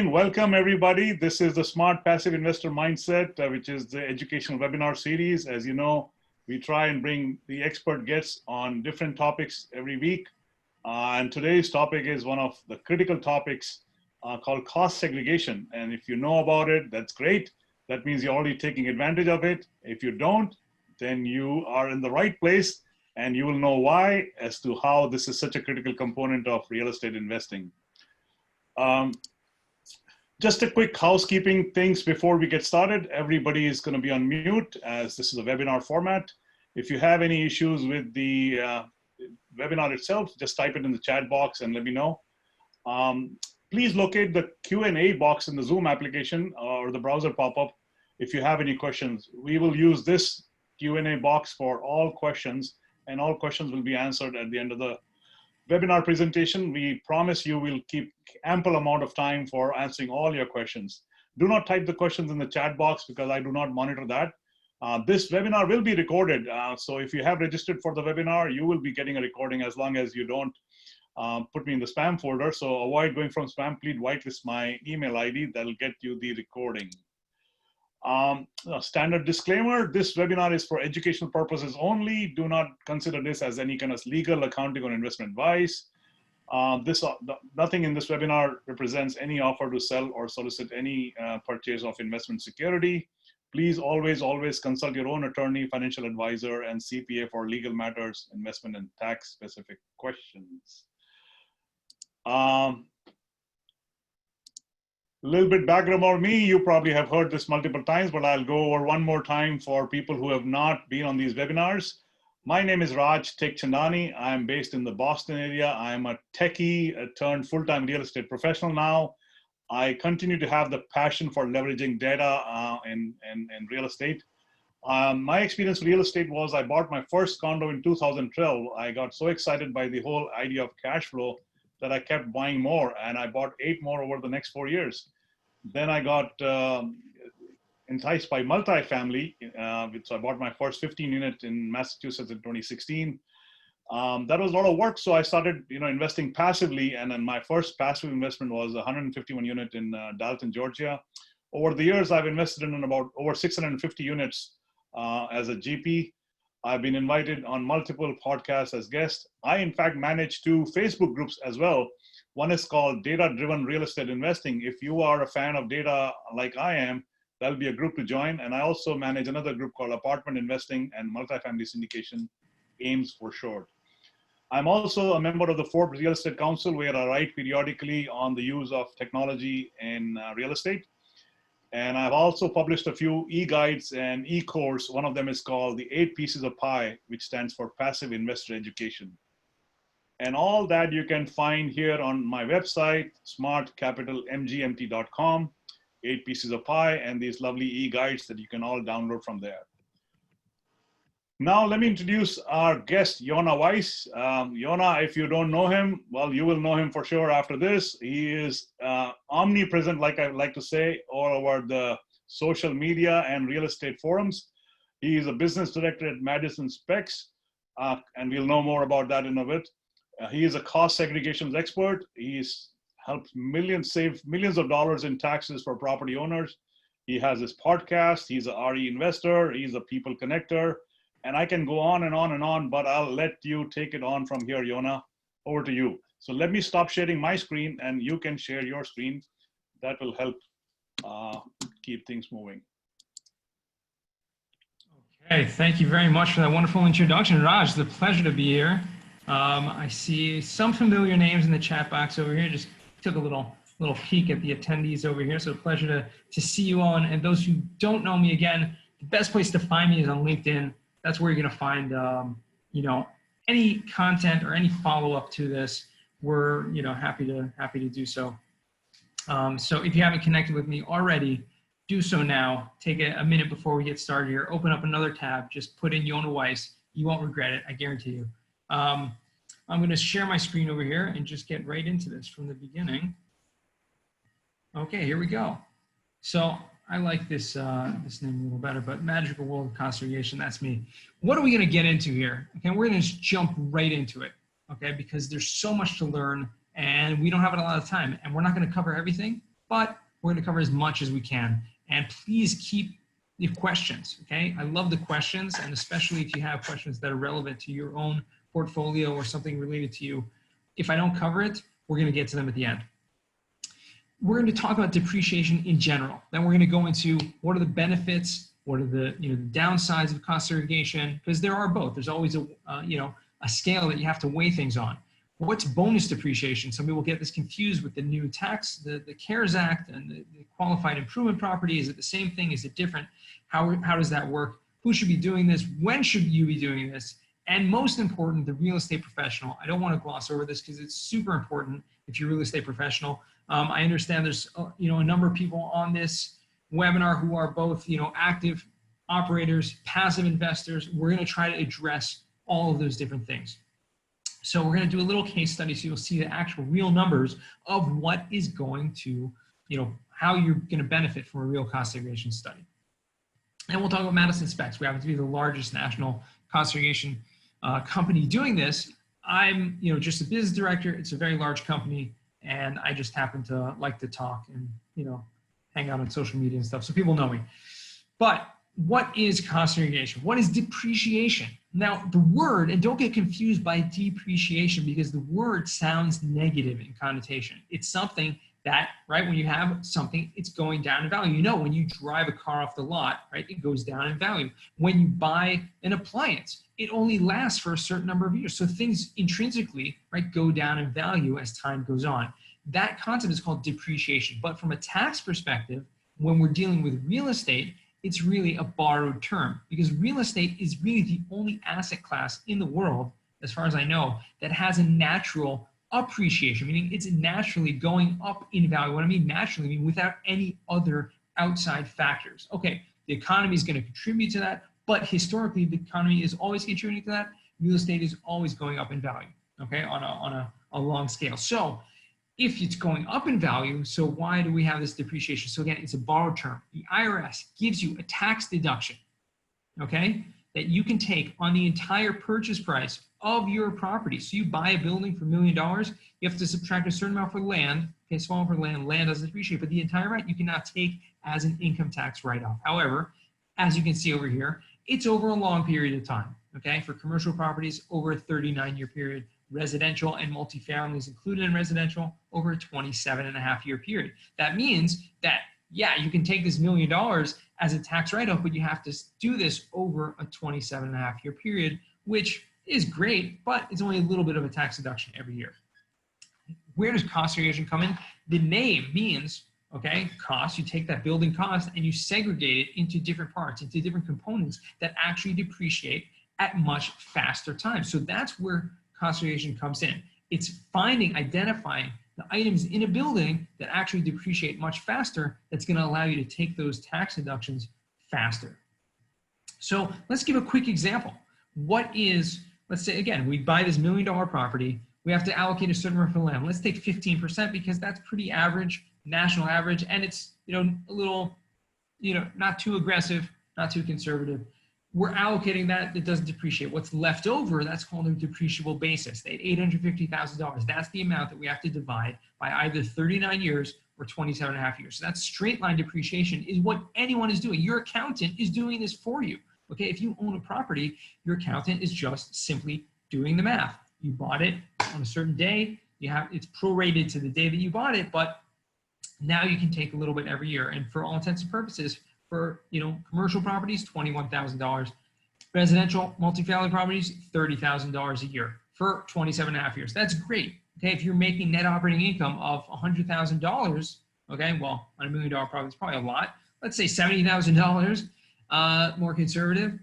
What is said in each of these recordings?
Welcome everybody. This is the Smart Passive Investor Mindset, which is the educational webinar series. As you know, we try and bring the expert guests on different topics every week. And today's topic is one of the critical topics called cost segregation. And if you know about it, that's great. That means you're already taking advantage of it. If you don't, then you are in the right place and you will know why as to how this is such a critical component of real estate investing. Just a quick housekeeping things before we get started. Everybody is going to be on mute as this is a webinar format. If you have any issues with the webinar itself, just type it in the chat box and let me know. Please locate the Q&A box in the Zoom application or the browser pop-up if you have any questions. We will use this Q&A box for all questions, and all questions will be answered at the end of the webinar presentation. We promise you we'll keep ample amount of time for answering all your questions. Do not type the questions in the chat box because I do not monitor that. This webinar will be recorded. So if you have registered for the webinar, you will be getting a recording as long as you don't put me in the spam folder. So avoid going from spam. Please whitelist my email ID. That'll get you the recording. A standard disclaimer, this webinar is for educational purposes only. Do not consider this as any kind of legal, accounting, or investment advice. Nothing in this webinar represents any offer to sell or solicit any purchase of investment security. Please always consult your own attorney, financial advisor, and CPA for legal matters, investment, and tax specific questions. A little bit background about me. You probably have heard this multiple times, but I'll go over one more time for people who have not been on these webinars. My name is 𝑺𝒕𝒂𝒕𝒊𝒐𝒏. I'm based in the Boston area. I'm a techie turned full-time real estate professional now. I continue to have the passion for leveraging data in real estate. My experience with real estate was I bought my first condo in 2012. I got so excited by the whole idea of cash flow that I kept buying more, and I bought 8 more over the next 4 years. Then I got enticed by multifamily, so I bought my first 15 unit in Massachusetts in 2016. That was a lot of work, so I started, investing passively, and then my first passive investment was a 151 unit in Dalton, Georgia. Over the years, I've invested in about over 650 units as a GP. I've been invited on multiple podcasts as guests. I, in fact, manage 2 Facebook groups as well. One is called Data-Driven Real Estate Investing. If you are a fan of data like I am, that'll be a group to join. And I also manage another group called Apartment Investing and Multifamily Syndication, AIMS for short. I'm also a member of the Forbes Real Estate Council, where I write periodically on the use of technology in real estate. And I've also published a few e-guides and e-course. One of them is called the 8 Pieces of Pie, which stands for Passive Investor Education. And all that you can find here on my website, SmartCapitalMGMT.com, 8 Pieces of Pie, and these lovely e-guides that you can all download from there. Now, let me introduce our guest, Yonah Weiss. Yonah, if you don't know him, well, you will know him for sure after this. He is omnipresent, like I like to say, all over the social media and real estate forums. He is a business director at Madison SPECS, and we'll know more about that in a bit. He is a cost segregation expert. He's helped save millions of dollars in taxes for property owners. He has his podcast. He's a RE investor. He's a people connector. And I can go on and on and on, but I'll let you take it on from here, Yonah. Over to you. So let me stop sharing my screen and you can share your screen. That will help keep things moving. Okay, thank you very much for that wonderful introduction, Raj. It's a pleasure to be here. I see some familiar names in the chat box over here. Just took a little peek at the attendees over here. So a pleasure to see you all. And those who don't know me, again, the best place to find me is on LinkedIn. That's where you're going to find, any content or any follow-up to this. We're, happy to do so. So if you haven't connected with me already, do so now. Take a minute before we get started here. Open up another tab. Just put in Yonah Weiss. You won't regret it. I guarantee you. I'm going to share my screen over here and just get right into this from the beginning. Okay, here we go. So I like this this name a little better, but Magical World of Cost Segregation, that's me. What are we going to get into here? Okay, we're going to just jump right into it, okay, because there's so much to learn and we don't have a lot of time and we're not going to cover everything. but we're going to cover as much as we can. And please keep your questions, okay? I love the questions, and especially if you have questions that are relevant to your own portfolio or something related to you. If I don't cover it, we're going to get to them at the end. We're going to talk about depreciation in general. Then we're going to go into what are the benefits, what are the the downsides of cost segregation, because there are both. There's always a a scale that you have to weigh things on. What's bonus depreciation? Some people get this confused with the new tax, the CARES Act and the qualified improvement property. Is it the same thing? Is it different? How does that work? Who should be doing this? When should you be doing this? And most important, the real estate professional. I don't want to gloss over this because it's super important if you're a real estate professional. I understand there's a number of people on this webinar who are both active operators, passive investors. We're going to try to address all of those different things. So we're going to do a little case study so you'll see the actual real numbers of what is going to, how you're going to benefit from a real cost segregation study. And we'll talk about Madison SPECS. We happen to be the largest national cost segregation company doing this. I'm, just a business director. It's a very large company, and I just happen to like to talk and, hang out on social media and stuff, so people know me. But what is cost segregation? What is depreciation? Now, the word, and don't get confused by depreciation because the word sounds negative in connotation. It's something that, right, when you have something, it's going down in value. When you drive a car off the lot, right, it goes down in value. When you buy an appliance, it only lasts for a certain number of years. So things intrinsically, right, go down in value as time goes on. That concept is called depreciation. But from a tax perspective, when we're dealing with real estate, it's really a borrowed term because real estate is really the only asset class in the world, as far as I know, that has a natural appreciation, meaning it's naturally going up in value. What I mean naturally, I mean without any other outside factors. Okay, the economy is going to contribute to that, but historically the economy is always contributing to that. Real estate is always going up in value, okay, on a long scale. So if it's going up in value, so why do we have this depreciation? So again, it's a borrowed term. The IRS gives you a tax deduction, okay, that you can take on the entire purchase price of your property. So you buy a building for $1 million, you have to subtract a certain amount for land, okay, small for land doesn't depreciate, but the entire rent you cannot take as an income tax write-off. However, as you can see over here, it's over a long period of time, okay? For commercial properties, over a 39-year period. Residential and multifamily is included in residential over a 27.5-year period. That means that, yeah, you can take this $1 million as a tax write-off, but you have to do this over a 27.5-year period, which is great, but it's only a little bit of a tax deduction every year. Where does cost segregation come in? The name means, okay, cost, you take that building cost and you segregate it into different parts, into different components that actually depreciate at much faster times. So that's where cost segregation comes in. It's identifying the items in a building that actually depreciate much faster. That's going to allow you to take those tax deductions faster. So let's give a quick example. What is, let's say again, we buy this $1 million property. We have to allocate a certain amount for land. Let's take 15% because that's pretty average, national average, and it's a little, not too aggressive, not too conservative. We're allocating that, it doesn't depreciate. What's left over, that's called a depreciable basis. They had $850,000. That's the amount that we have to divide by either 39 years or 27.5 years. So that's straight line depreciation is what anyone is doing. Your accountant is doing this for you. Okay, if you own a property, your accountant is just simply doing the math. You bought it on a certain day, it's prorated to the day that you bought it, but now you can take a little bit every year. And for all intents and purposes, for commercial properties, $21,000. Residential multifamily properties, $30,000 a year for 27.5 years. That's great. Okay, if you're making net operating income of $100,000, okay, well, on $1 million property, it's probably a lot. Let's say $70,000, more conservative.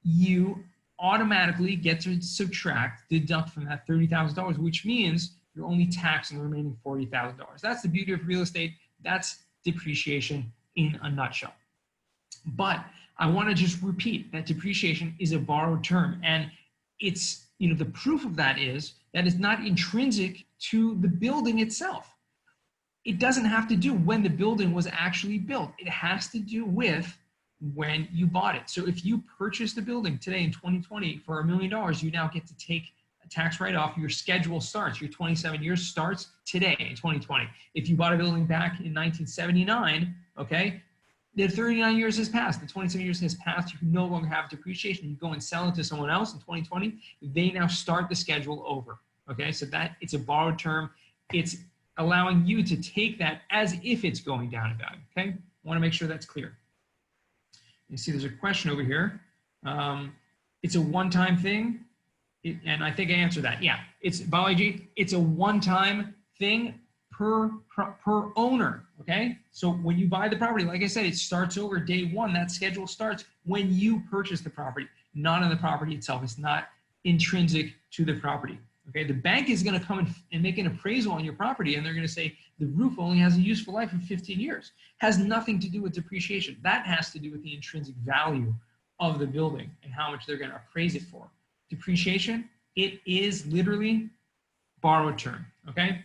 You automatically get to deduct from that $30,000, which means you're only taxing the remaining $40,000. That's the beauty of real estate. That's depreciation in a nutshell. But I want to just repeat that depreciation is a borrowed term, and it's, the proof of that is that it's not intrinsic to the building itself. It doesn't have to do when the building was actually built. It has to do with when you bought it. So if you purchased a building today in 2020 for $1 million, you now get to take tax write-off, your schedule starts. Your 27 years starts today in 2020. If you bought a building back in 1979, okay, the 39 years has passed. The 27 years has passed. You no longer have depreciation. You go and sell it to someone else in 2020. They now start the schedule over. Okay, so that it's a borrowed term. It's allowing you to take that as if it's going down in value. Okay, I want to make sure that's clear. You see, there's a question over here. It's a one-time thing, and I think I answered that. Yeah, it's biology. It's a one-time thing per owner. Okay, so when you buy the property, like I said, it starts over day one. That schedule starts when you purchase the property, not on the property itself. It's not intrinsic to the property. Okay, the bank is going to come and make an appraisal on your property, and they're going to say the roof only has a useful life of 15 years. Has nothing to do with depreciation. That has to do with the intrinsic value of the building and how much they're going to appraise it for. Depreciation, it is literally borrowed term. Okay,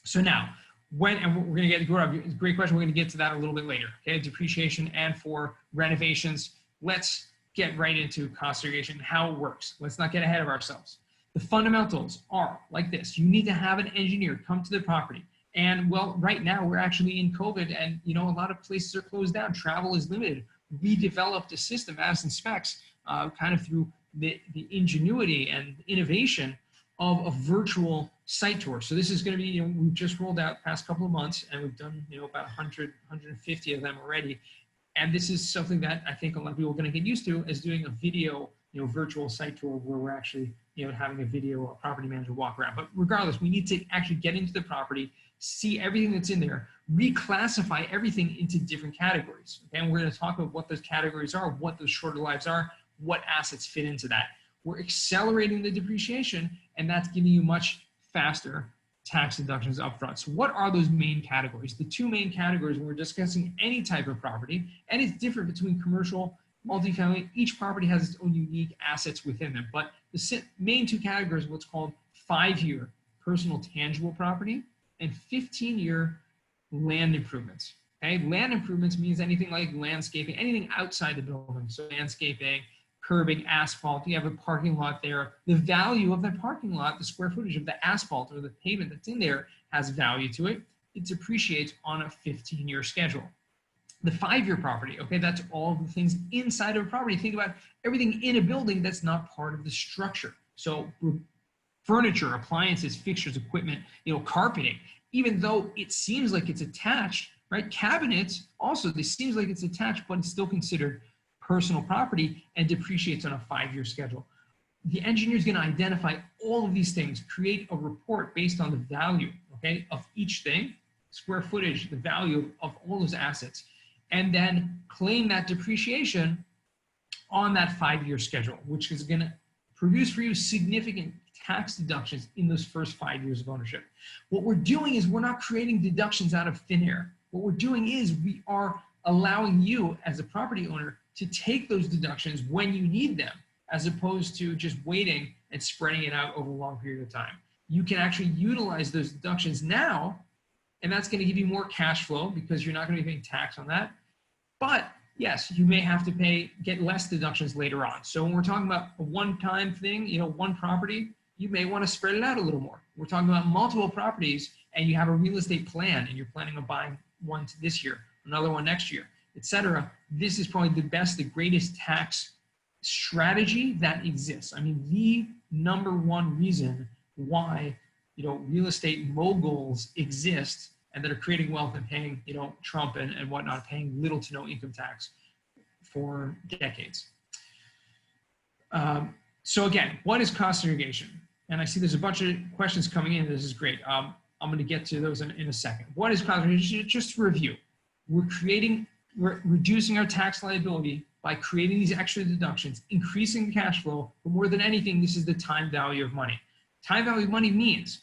so now and we're going to get a great question. We're going to get to that a little bit later. Okay, depreciation and for renovations. Let's get right into cost segregation, how it works. Let's not get ahead of ourselves. The fundamentals are like this. You need to have an engineer come to the property. And well, right now we're actually in COVID, and a lot of places are closed down. Travel is limited. We developed a system, Madison SPECS, kind of through the ingenuity and innovation of a virtual site tour. So this is going to be, we've just rolled out past couple of months, and we've done, about 100, 150 of them already. And this is something that I think a lot of people are going to get used to, is doing a video, virtual site tour where we're actually, having a video, a property manager walk around. But regardless, we need to actually get into the property, see everything that's in there, reclassify everything into different categories. Okay? And we're going to talk about what those categories are, what those shorter lives are, what assets fit into that. We're accelerating the depreciation, and that's giving you much faster tax deductions upfront. So what are those main categories? The two main categories when we're discussing any type of property, and it's different between commercial, multifamily. Each property has its own unique assets within them, but the main two categories are what's called 5-year personal tangible property and 15-year land improvements. Okay, land improvements means anything like landscaping, anything outside the building. So landscaping, curbing, asphalt, you have a parking lot there. The value of that parking lot, the square footage of the asphalt or the pavement that's in there has value to it. It depreciates on a 15-year schedule. The 5-year property, okay, that's all the things inside of a property. Think about everything in a building that's not part of the structure. So furniture, appliances, fixtures, equipment, carpeting, even though it seems like it's attached, right? Cabinets also, this seems like it's attached, but it's still considered personal property and depreciates on a 5-year schedule. The engineer is going to identify all of these things, create a report based on the value, okay, of each thing, square footage, the value of all those assets, and then claim that depreciation on that 5-year schedule, which is going to produce for you significant tax deductions in those first 5 years of ownership. What we're doing is we're not creating deductions out of thin air. What we're doing is we are allowing you as a property owner to take those deductions when you need them, as opposed to just waiting and spreading it out over a long period of time. You can actually utilize those deductions now, and that's going to give you more cash flow because you're not going to be paying tax on that. But yes, you may have to get less deductions later on. So when we're talking about a one-time thing, one property, you may want to spread it out a little more. We're talking about multiple properties, and you have a real estate plan, and you're planning on buying one this year, another one next year, etc. This is probably the greatest tax strategy that exists. I mean, the number one reason why, real estate moguls exist and that are creating wealth and paying, Trump and whatnot, paying little to no income tax for decades. So again, what is cost segregation? And I see there's a bunch of questions coming in. This is great. I'm going to get to those in a second. What is cost segregation? Just to review, we're reducing our tax liability by creating these extra deductions, increasing the cash flow, but more than anything, this is the time value of money. Time value of money means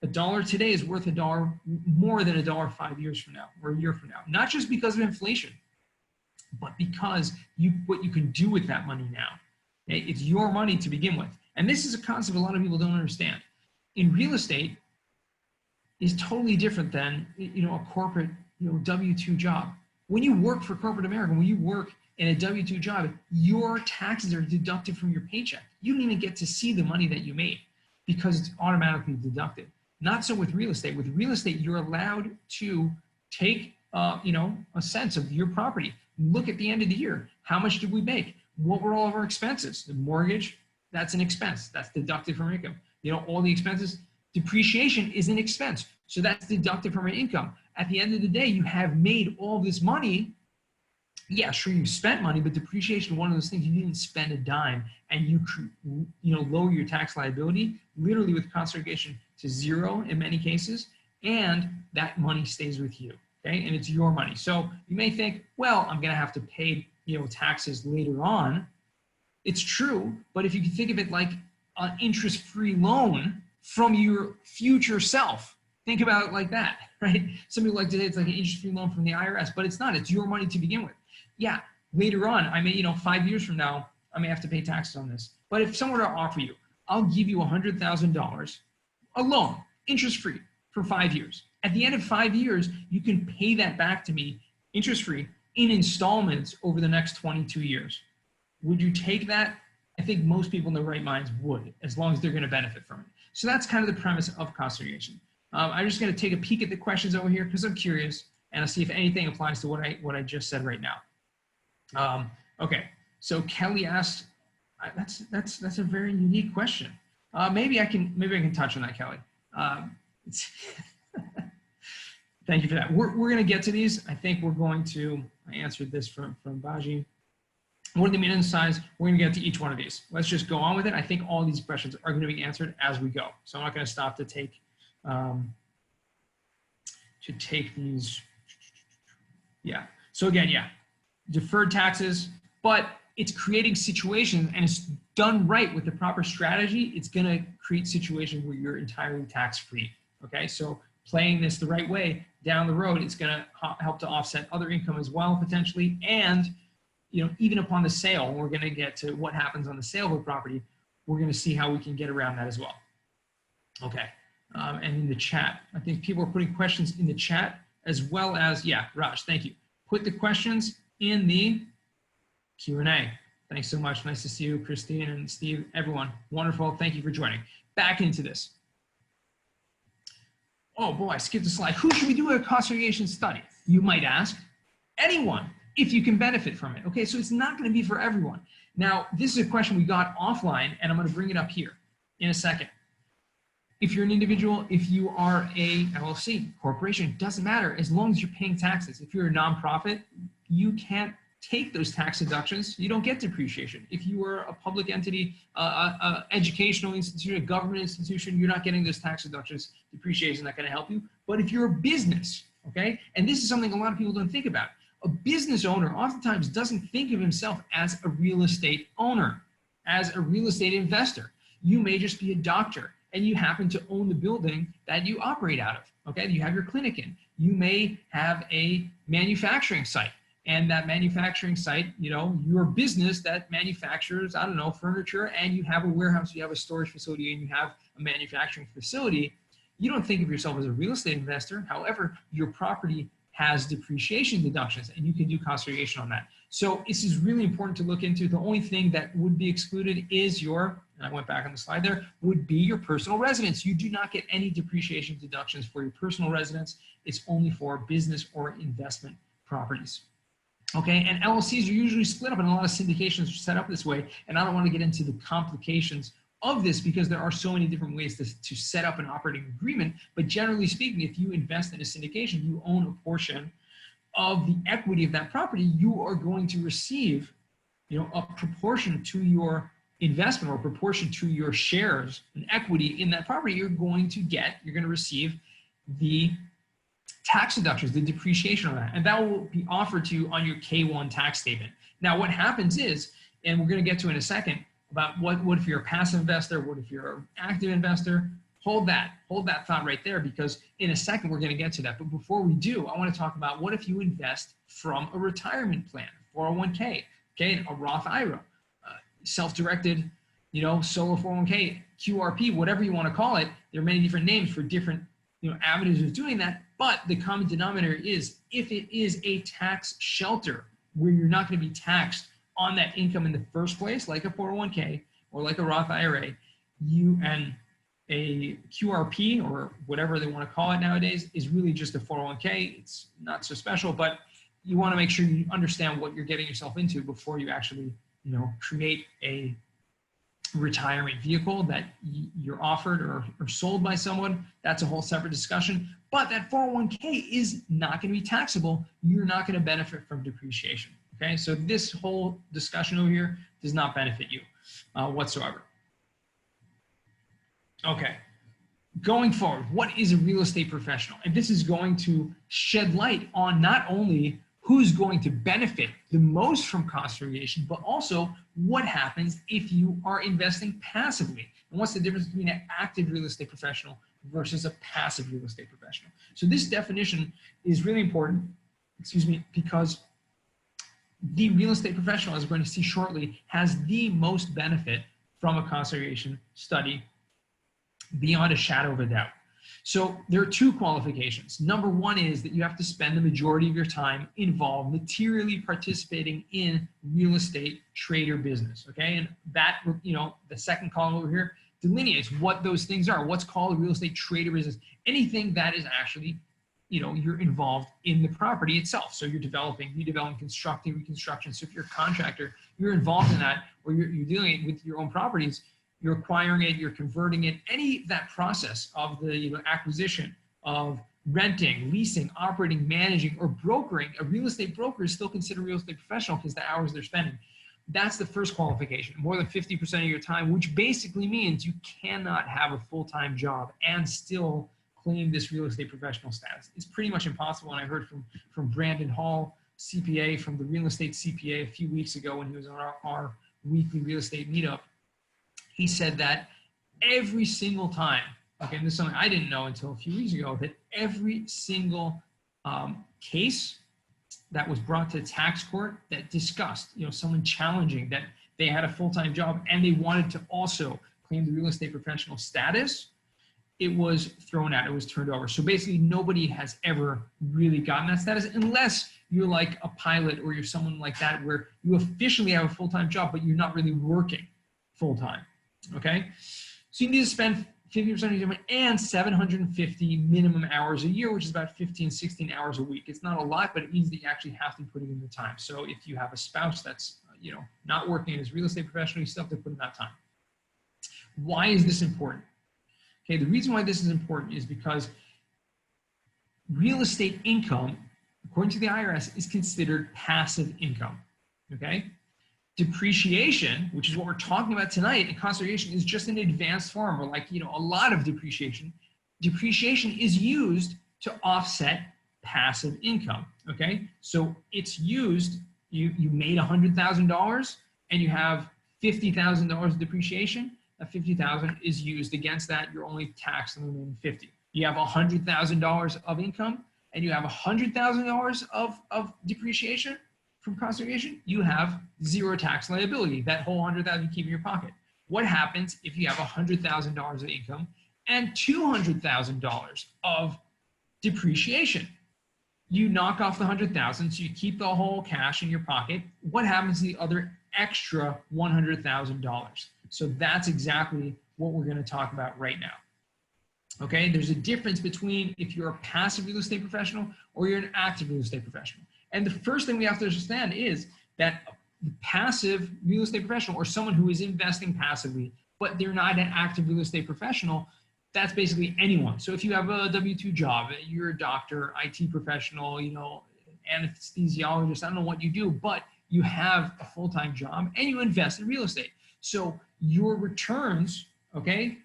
$1 today is worth $1 more than $1 5 years from now or a year from now. Not just because of inflation, but because what you can do with that money now. Okay? It's your money to begin with. And this is a concept a lot of people don't understand. In real estate, is totally different than a corporate W-2 job. When you work for corporate America, when you work in a W-2 job, your taxes are deducted from your paycheck. You don't even get to see the money that you made. because it's automatically deducted. Not so with real estate. With real estate, you're allowed to take, you know, a sense of your property. Look at the end of the year. How much did we make? What were all of our expenses? The mortgage, that's an expense. That's deducted from our income. You know, all the expenses. Depreciation is an expense. So that's deducted from our income. At the end of the day, you have made all this money. Yeah, sure, you've spent money, but depreciation, one of those things, you didn't spend a dime, and you know, lower your tax liability, literally with cost segregation to zero in many cases, and that money stays with you, okay? And it's your money. So you may think, well, I'm gonna have to pay, you know, taxes later on. It's true, but if you can think of it like an interest-free loan from your future self, think about it like that, right? Some people like to say it's like an interest-free loan from the IRS, but it's not. It's your money to begin with. Yeah, later on, I may, you know, 5 years from now, I may have to pay taxes on this. But if someone were to offer you, I'll give you $100,000, a loan, interest-free, for 5 years. At the end of 5 years, you can pay that back to me, interest-free, in installments over the next 22 years. Would you take that? I think most people in their right minds would, as long as they're going to benefit from it. So that's kind of the premise of cost segregation. I'm just going to take a peek at the questions over here because I'm curious, and I'll see if anything applies to what I just said right now. Okay, so Kelly asked, that's a very unique question. Maybe I can touch on that, Kelly. Thank you for that. We're going to get to these. I think we're going to, I answered this from Baji. What are the minimum size? We're going to get to each one of these. Let's just go on with it. I think all these questions are going to be answered as we go. So I'm not going to stop to take these. Yeah. So again, yeah, deferred taxes, but it's creating situations, and it's done right with the proper strategy. It's going to create situations where you're entirely tax-free. Okay. So playing this the right way down the road, it's going to help to offset other income as well, potentially. And, you know, even upon the sale, we're going to get to what happens on the sale of a property. We're going to see how we can get around that as well. Okay. And in the chat, I think people are putting questions in the chat as well as, yeah, Raj, thank you. Put the questions in the Q&A. Thanks so much. Nice to see you, Christine and Steve, everyone. Wonderful. Thank you for joining. Back into this. Oh boy, I skipped a slide. Who should we do a cost segregation study? You might ask. Anyone, if you can benefit from it. Okay, so it's not going to be for everyone. Now, this is a question we got offline, and I'm going to bring it up here in a second. If you're an individual, if you are a LLC, corporation, doesn't matter as long as you're paying taxes. If you're a nonprofit, you can't take those tax deductions. You don't get depreciation. If you are a public entity, educational institution, a government institution, you're not getting those tax deductions. Depreciation is not going to help you. But if you're a business, okay, and this is something a lot of people don't think about. A business owner oftentimes doesn't think of himself as a real estate owner, as a real estate investor. You may just be a doctor, and you happen to own the building that you operate out of, okay? You have your clinic in. You may have a manufacturing site, and that manufacturing site, you know, your business that manufactures, I don't know, furniture, and you have a warehouse, you have a storage facility, and you have a manufacturing facility. You don't think of yourself as a real estate investor. However, your property has depreciation deductions, and you can do cost segregation on that. So this is really important to look into. The only thing that would be excluded is your, and I went back on the slide there, would be your personal residence. You do not get any depreciation deductions for your personal residence. It's only for business or investment properties. Okay, and LLCs are usually split up, and a lot of syndications are set up this way, and I don't want to get into the complications of this because there are so many different ways to set up an operating agreement. But generally speaking, if you invest in a syndication, you own a portion of the equity of that property, you are going to receive, you know, a proportion to your investment or proportion to your shares and equity in that property. You're going to receive the tax deductions, the depreciation on that, and that will be offered to you on your K-1 tax statement. Now, what happens is, and we're going to get to in a second, about what if you're a passive investor, what if you're an active investor. Hold that thought right there, because in a second we're going to get to that. But before we do, I want to talk about what if you invest from a retirement plan, 401k, okay, a Roth IRA, self-directed, you know, solo 401k, QRP, whatever you want to call it. There are many different names for different, you know, avenues of doing that. But the common denominator is, if it is a tax shelter where you're not going to be taxed on that income in the first place, like a 401k or like a Roth IRA, and a QRP, or whatever they want to call it nowadays, is really just a 401k. It's not so special, but you want to make sure you understand what you're getting yourself into before you actually, create a retirement vehicle that you're offered or sold by someone. That's a whole separate discussion. But that 401k is not going to be taxable. You're not going to benefit from depreciation. Okay, so this whole discussion over here does not benefit you whatsoever. Okay, going forward, what is a real estate professional? And this is going to shed light on not only who's going to benefit the most from cost segregation, but also what happens if you are investing passively. And what's the difference between an active real estate professional versus a passive real estate professional? So this definition is really important, because the real estate professional, as we're going to see shortly, has the most benefit from a cost segregation study beyond a shadow of a doubt. So there are two qualifications. Number one is that you have to spend the majority of your time involved materially participating in real estate trade or business, okay? And that, the second column over here delineates what those things are. What's called a real estate trade or business? Anything that is actually, you're involved in the property itself. So you're developing, redeveloping, constructing, reconstruction. So if you're a contractor, you're involved in that, or you're dealing with your own properties. You're acquiring it, you're converting it, that process of the acquisition, of renting, leasing, operating, managing, or brokering. A real estate broker is still considered a real estate professional because the hours they're spending. That's the first qualification, more than 50% of your time, which basically means you cannot have a full-time job and still claim this real estate professional status. It's pretty much impossible, and I heard from Brandon Hall, CPA, from the Real Estate CPA a few weeks ago when he was on our weekly real estate meetup. He said that every single time, okay, and this is something I didn't know until a few weeks ago, that every single case that was brought to tax court that discussed, someone challenging that they had a full-time job and they wanted to also claim the real estate professional status, it was thrown out, it was turned over. So basically nobody has ever really gotten that status unless you're like a pilot or you're someone like that where you officially have a full-time job, but you're not really working full-time. Okay, so you need to spend 50% of your time and 750 minimum hours a year, which is about 15, 16 hours a week. It's not a lot, but it means that you actually have to put it in the time. So if you have a spouse that's, not working as a real estate professional, you still have to put in that time. Why is this important? Okay, the reason why this is important is because real estate income, according to the IRS, is considered passive income. Okay. Depreciation, which is what we're talking about tonight, and cost segregation is just an advanced form, or like, a lot of depreciation. Depreciation is used to offset passive income, okay? So it's used, you made $100,000 and you have $50,000 of depreciation. That $50,000 is used against that. You're only taxed on the remaining $50,000. You have $100,000 of income and you have $100,000 of depreciation. From cost segregation, you have zero tax liability. That whole $100,000 you keep in your pocket. What happens if you have $100,000 of income and $200,000 of depreciation? You knock off the $100,000, so you keep the whole cash in your pocket. What happens to the other extra $100,000? So that's exactly what we're going to talk about right now. Okay, there's a difference between if you're a passive real estate professional or you're an active real estate professional. And the first thing we have to understand is that the passive real estate professional, or someone who is investing passively, but they're not an active real estate professional, that's basically anyone. So if you have a W-2 job, you're a doctor, IT professional, anesthesiologist, I don't know what you do, but you have a full-time job and you invest in real estate. So your returns, okay,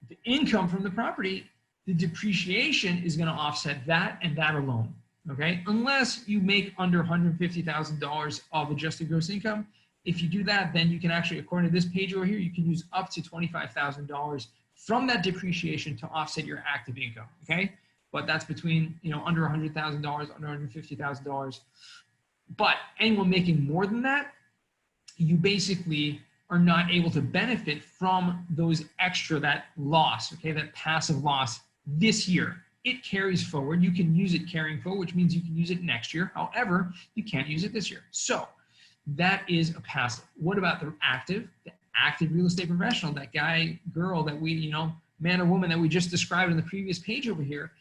the income from the property, the depreciation is going to offset that and that alone. Okay, unless you make under $150,000 of adjusted gross income. If you do that, then you can actually, according to this page over here, you can use up to $25,000 from that depreciation to offset your active income. Okay, but that's between under $100,000, under $150,000. But anyone making more than that, you basically are not able to benefit from those extra, that loss. Okay, that passive loss this year. It carries forward. You can use it carrying forward, which means you can use it next year. However, you can't use it this year. So that is a passive. What about the active? The active real estate professional, that guy, girl that we, man or woman that we just described in the previous page over here,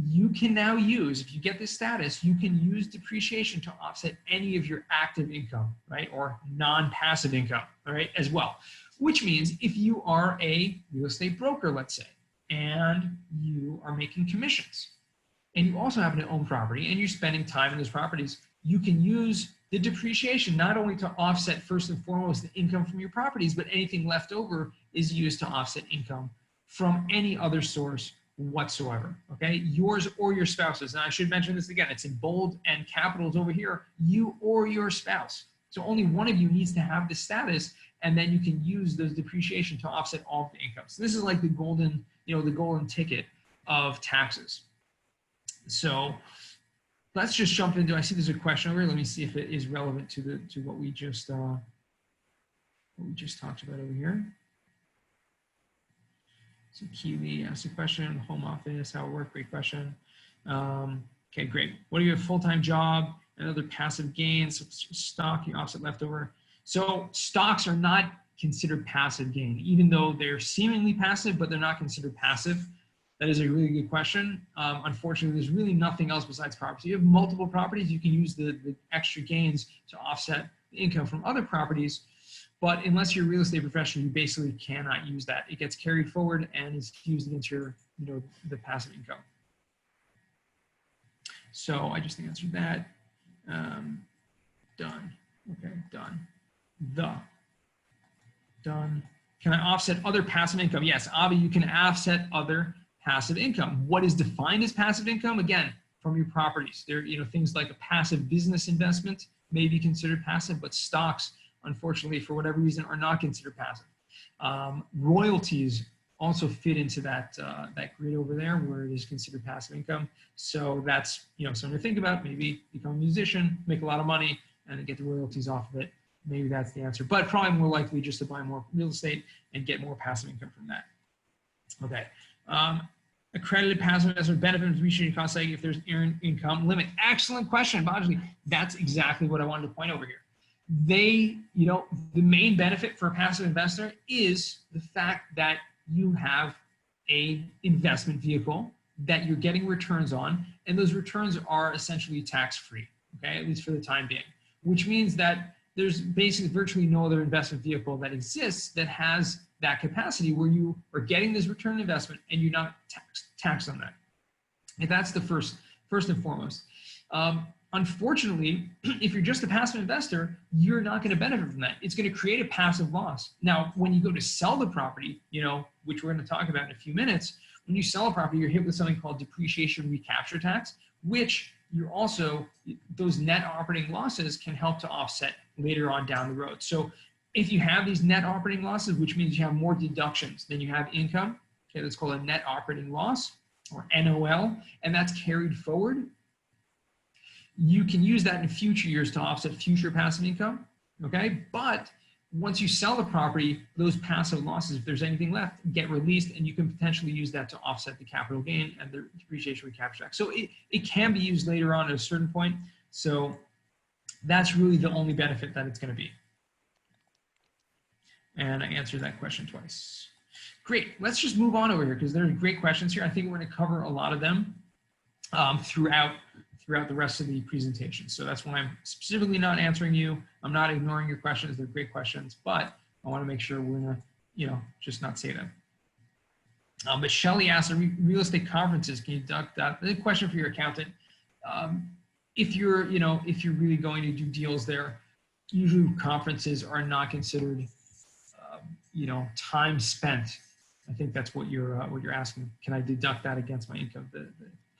you can now use, if you get this status, you can use depreciation to offset any of your active income, right? Or non-passive income, all right, as well. Which means if you are a real estate broker, let's say, and you are making commissions, and you also happen to own property and you're spending time in those properties, you can use the depreciation not only to offset first and foremost the income from your properties, but anything left over is used to offset income from any other source whatsoever, okay? Yours or your spouse's. And I should mention this again, it's in bold and capitals over here, you or your spouse. So only one of you needs to have this status, and then you can use those depreciation to offset all of the income. So this is like the golden, the golden ticket of taxes. So let's just jump into, I see there's a question over here. Let me see if it is relevant to what we just talked about over here. So Keely asked a question, home office, how it work, great question. Okay, great. What are your full-time job and other passive gains? Stock, you offset leftover. So stocks are not considered passive gain, even though they're seemingly passive, but they're not considered passive. That is a really good question. Unfortunately, there's really nothing else besides property. You have multiple properties, you can use the extra gains to offset the income from other properties. But unless you're a real estate professional, you basically cannot use that. It gets carried forward and is used against your, the passive income. So I just answered that. Done. Okay, done. Done. Can I offset other passive income? Yes, Avi, you can offset other passive income. What is defined as passive income? Again, from your properties. There, things like a passive business investment may be considered passive, but stocks, unfortunately, for whatever reason, are not considered passive. Royalties also fit into that grid over there where it is considered passive income. So that's something to think about. Maybe become a musician, make a lot of money, and get the royalties off of it. Maybe that's the answer. But probably more likely just to buy more real estate and get more passive income from that. Okay. Accredited passive investment benefit from depreciation cost segregation if there's earned income limit. Excellent question, Bajali. That's exactly what I wanted to point over here. The main benefit for a passive investor is the fact that you have a investment vehicle that you're getting returns on, and those returns are essentially tax-free, okay, at least for the time being, which means that there's basically virtually no other investment vehicle that exists that has that capacity where you are getting this return on investment and you're not taxed on that. And that's the first and foremost. Unfortunately, if you're just a passive investor, you're not going to benefit from that. It's going to create a passive loss. Now, when you go to sell the property, which we're going to talk about in a few minutes, when you sell a property, you're hit with something called depreciation recapture tax, which you're also, those net operating losses can help to offset later on down the road. So if you have these net operating losses, which means you have more deductions than you have income, okay, that's called a net operating loss or NOL, and that's carried forward. You can use that in future years to offset future passive income, okay? But once you sell the property, those passive losses, if there's anything left, get released, and you can potentially use that to offset the capital gain and the depreciation recapture tax. So it can be used later on at a certain point. So that's really the only benefit that it's going to be. And I answered that question twice. Great. Let's just move on over here because there are great questions here. I think we're going to cover a lot of them throughout the rest of the presentation. So that's why I'm specifically not answering you. I'm not ignoring your questions. They're great questions, but I want to make sure we're going to, just not say them. But Shelly asked, real estate conferences, can you deduct that? The question for your accountant. If you're really going to do deals there, usually conferences are not considered, time spent. I think that's what you're asking. Can I deduct that against my income? The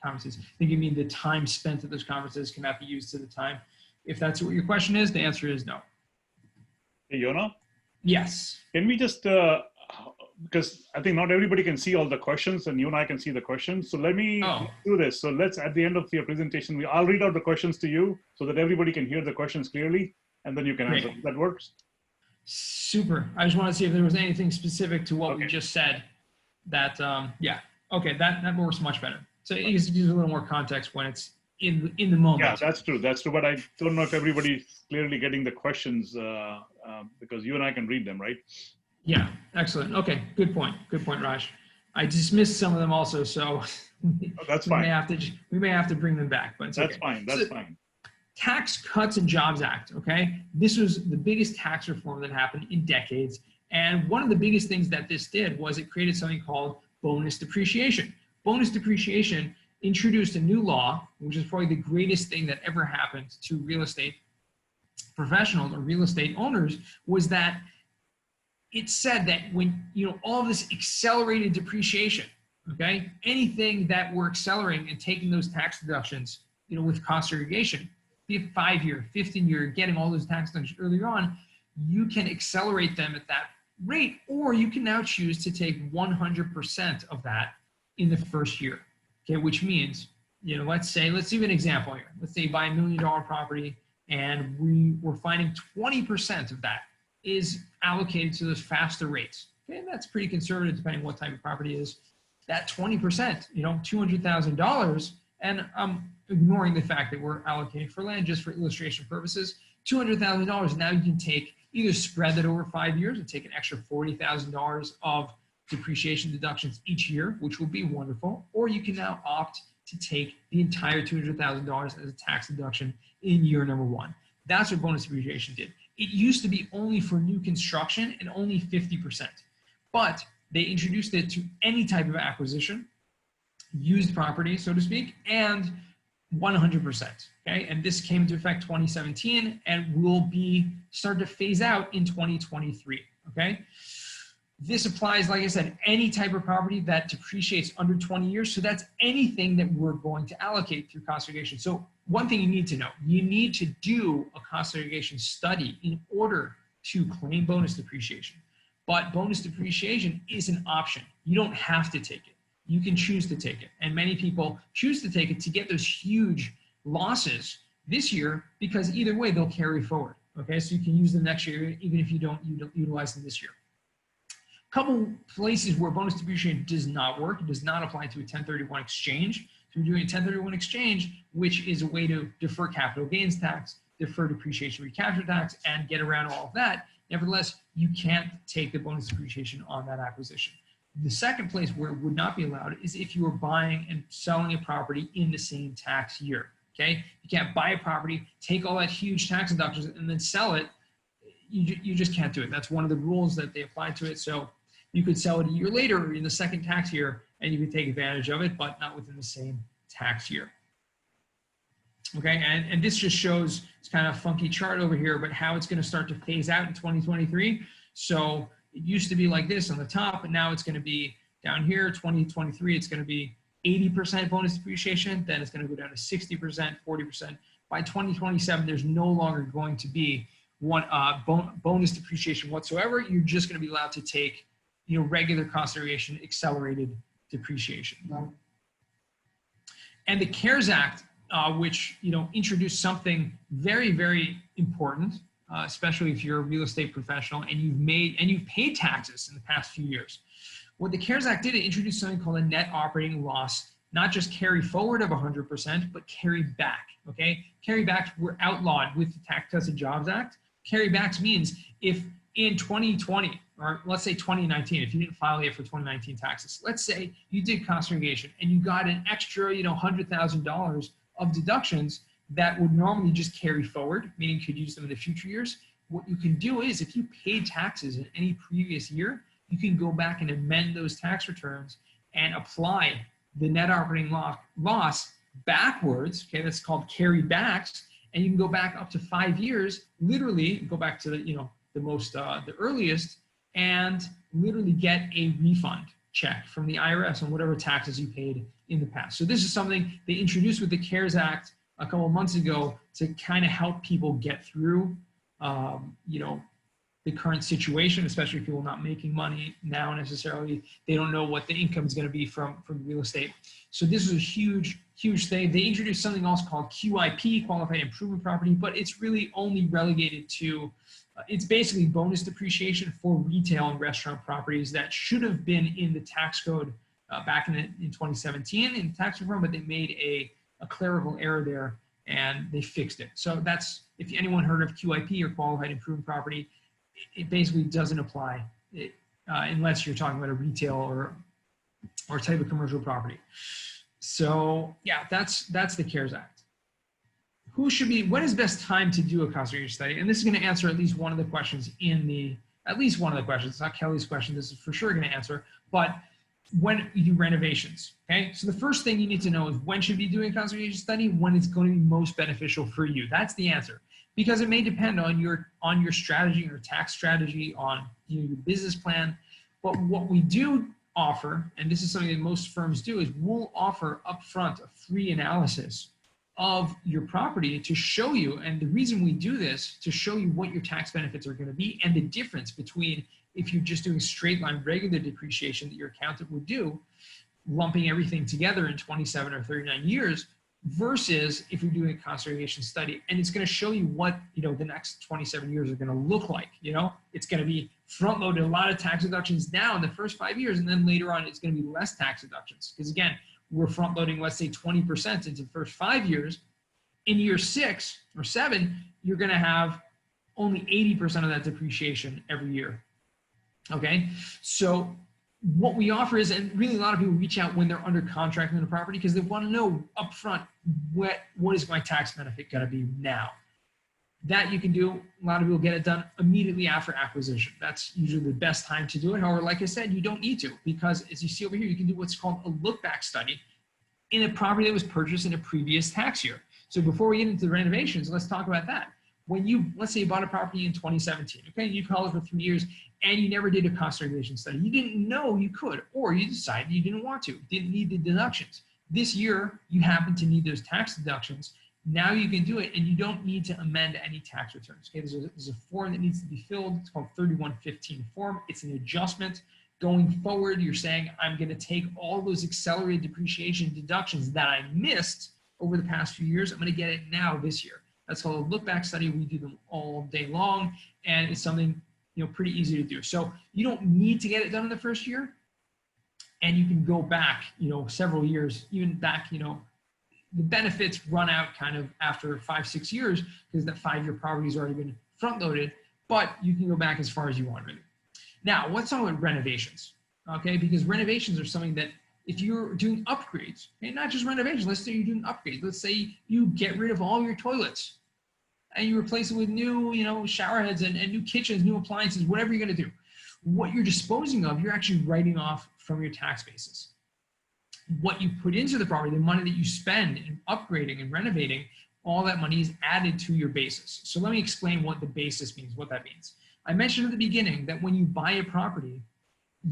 conferences. I think you mean the time spent at those conferences cannot be used to the time. If that's what your question is, the answer is no. Hey, Yonah? Yes. Can we just, because I think not everybody can see all the questions and you and I can see the questions. So let me do this. So let's, at the end of your presentation, I'll read out the questions to you so that everybody can hear the questions clearly and then you can answer. That works? Super. I just want to see if there was anything specific to what we just said that, yeah. Okay, that works much better. So it gives a little more context when it's in the moment. Yeah, that's true. That's true. But I don't know if everybody's clearly getting the questions because you and I can read them, right? Yeah, excellent. Okay, good point. Good point, Raj. I dismissed some of them also, so That's we fine. may have to bring them back, but it's That's okay. fine. That's fine. Tax Cuts and Jobs Act, okay? This was the biggest tax reform that happened in decades. And one of the biggest things that this did was it created something called bonus depreciation. Bonus depreciation introduced a new law, which is probably the greatest thing that ever happened to real estate professionals or real estate owners, was that it said that when, all of this accelerated depreciation, okay, anything that we're accelerating and taking those tax deductions, with cost segregation, be it 5-year, 15-year, getting all those tax deductions earlier on, you can accelerate them at that rate, or you can now choose to take 100% of that in the first year, okay, which means, let's give an example here. Let's say you buy $1 million property and we're finding 20% of that is allocated to those faster rates. Okay, that's pretty conservative depending on what type of property it is. That 20%, $200,000, and I'm ignoring the fact that we're allocating for land just for illustration purposes, $200,000, now you can take, either spread that over 5 years and take an extra $40,000 of depreciation deductions each year, which will be wonderful, or you can now opt to take the entire $200,000 as a tax deduction in year number 1. That's what bonus depreciation did. It used to be only for new construction and only 50%, but they introduced it to any type of acquisition, used property, so to speak, and 100%, okay? And this came into effect 2017 and will start to phase out in 2023, okay? This applies, like I said, any type of property that depreciates under 20 years. So that's anything that we're going to allocate through cost segregation. So one thing you need to know, you need to do a cost segregation study in order to claim bonus depreciation. But bonus depreciation is an option. You don't have to take it. You can choose to take it. And many people choose to take it to get those huge losses this year, because either way they'll carry forward. Okay, so you can use them next year even if you don't utilize them this year. Couple places where bonus depreciation does not work. It does not apply to a 1031 exchange. So you're doing a 1031 exchange, which is a way to defer capital gains tax, defer depreciation recapture tax, and get around all of that. Nevertheless, you can't take the bonus depreciation on that acquisition. The second place where it would not be allowed is if you are buying and selling a property in the same tax year. Okay, you can't buy a property, take all that huge tax deductions, and then sell it. You just can't do it. That's one of the rules that they apply to it. So you could sell it a year later in the second tax year, and you could take advantage of it, but not within the same tax year. Okay, and this just shows, it's kind of a funky chart over here, but how it's going to start to phase out in 2023. So it used to be like this on the top, and now it's going to be down here, 2023, it's going to be 80% bonus depreciation, then it's going to go down to 60%, 40%. By 2027, there's no longer going to be one bonus depreciation whatsoever. You're just going to be allowed to take, regular cost segregation, accelerated depreciation. And the CARES Act, which introduced something very, very important, especially if you're a real estate professional and you've paid taxes in the past few years. What the CARES Act did, it introduced something called a net operating loss, not just carry forward of 100%, but carry back. Okay, carry backs were outlawed with the Tax Cuts and Jobs Act. Carry backs means if in 2020, or let's say 2019, if you didn't file yet for 2019 taxes, let's say you did cost segregation and you got an extra, $100,000 of deductions that would normally just carry forward, meaning you could use them in the future years. What you can do is, if you paid taxes in any previous year, you can go back and amend those tax returns and apply the net operating loss backwards. Okay, that's called carry backs, and you can go back up to 5 years, literally go back to the earliest, and literally get a refund check from the IRS on whatever taxes you paid in the past. So this is something they introduced with the CARES Act a couple of months ago to kind of help people get through, the current situation, especially people not making money now necessarily. They don't know what the income is going to be from real estate. So this is a huge, huge thing. They introduced something else called QIP, Qualified Improvement Property, but it's really only relegated to, it's basically bonus depreciation for retail and restaurant properties that should have been in the tax code back in 2017 in tax reform, but they made a clerical error there and they fixed it. So that's, if anyone heard of QIP or Qualified Improvement Property, it basically doesn't apply unless you're talking about a retail or or type of commercial property. So yeah, that's the CARES Act. When is best time to do a cost segregation study? And this is going to answer at least one of the questions It's not Kelly's question. This is for sure going to answer, but when you do renovations, okay? So the first thing you need to know is when should you be doing a cost segregation study, when it's going to be most beneficial for you. That's the answer, because it may depend on your strategy, your tax strategy, on your business plan. But what we do offer, and this is something that most firms do, is we'll offer upfront a free analysis of your property to show you, and the reason we do this, to show you what your tax benefits are going to be and the difference between if you're just doing straight line regular depreciation that your accountant would do, lumping everything together in 27 or 39 years, versus if you're doing a cost segregation study. And it's going to show you what, the next 27 years are going to look like. It's going to be front loaded, a lot of tax deductions now in the first 5 years, and then later on it's going to be less tax deductions. Because again, we're front loading, let's say 20% into the first 5 years. In year 6 or 7, you're going to have only 80% of that depreciation every year. Okay, so what we offer is, and really a lot of people reach out when they're under contract on a property because they want to know upfront what is my tax benefit going to be now. That you can do. A lot of people get it done immediately after acquisition. That's usually the best time to do it. However, like I said, you don't need to, because as you see over here, you can do what's called a look-back study in a property that was purchased in a previous tax year. So before we get into the renovations, let's talk about that. Let's say you bought a property in 2017, okay, you held it for 3 years and you never did a cost segregation study. You didn't know you could, or you decided you didn't want to, didn't need the deductions. This year, you happen to need those tax deductions. Now you can do it, and you don't need to amend any tax returns. Okay, there's a form that needs to be filled. It's called 3115 form. It's an adjustment. Going forward, you're saying, I'm going to take all those accelerated depreciation deductions that I missed over the past few years. I'm going to get it now this year. That's called a look-back study. We do them all day long, and it's something pretty easy to do. So you don't need to get it done in the first year, and you can go back, several years, even back, the benefits run out kind of after 5-6 years because that 5-year property's already been front-loaded, but you can go back as far as you want, really. Now, let's talk about renovations, okay? Because renovations are something that if you're doing upgrades, and not just renovations, let's say you're doing upgrades. Let's say you get rid of all your toilets and you replace it with new, shower heads and new kitchens, new appliances, whatever you're going to do. What you're disposing of, you're actually writing off from your tax basis. What you put into the property, the money that you spend in upgrading and renovating, all that money is added to your basis. So let me explain what the basis means, what that means. I mentioned at the beginning that when you buy a property,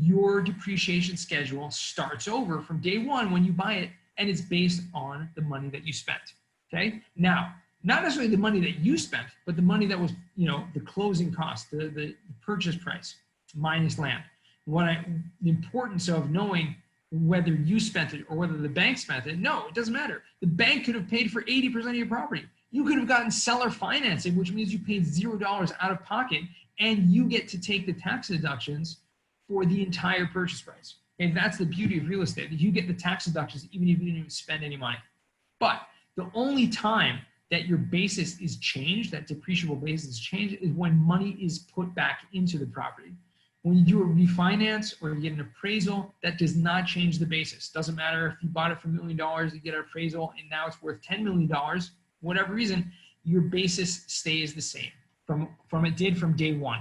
your depreciation schedule starts over from day one when you buy it, and it's based on the money that you spent, okay? Now, not necessarily the money that you spent, but the money that was, the closing cost, the purchase price minus land. The importance of knowing whether you spent it or whether the bank spent it, no, it doesn't matter. The bank could have paid for 80% of your property. You could have gotten seller financing, which means you paid $0 out of pocket, and you get to take the tax deductions for the entire purchase price. And that's the beauty of real estate, that you get the tax deductions even if you didn't even spend any money. But the only time that your basis is changed, that depreciable basis is changed, is when money is put back into the property. When you do a refinance or you get an appraisal, that does not change the basis. Doesn't matter if you bought it for $1 million, you get an appraisal, and now it's worth $10 million, whatever reason, your basis stays the same from it did from day one.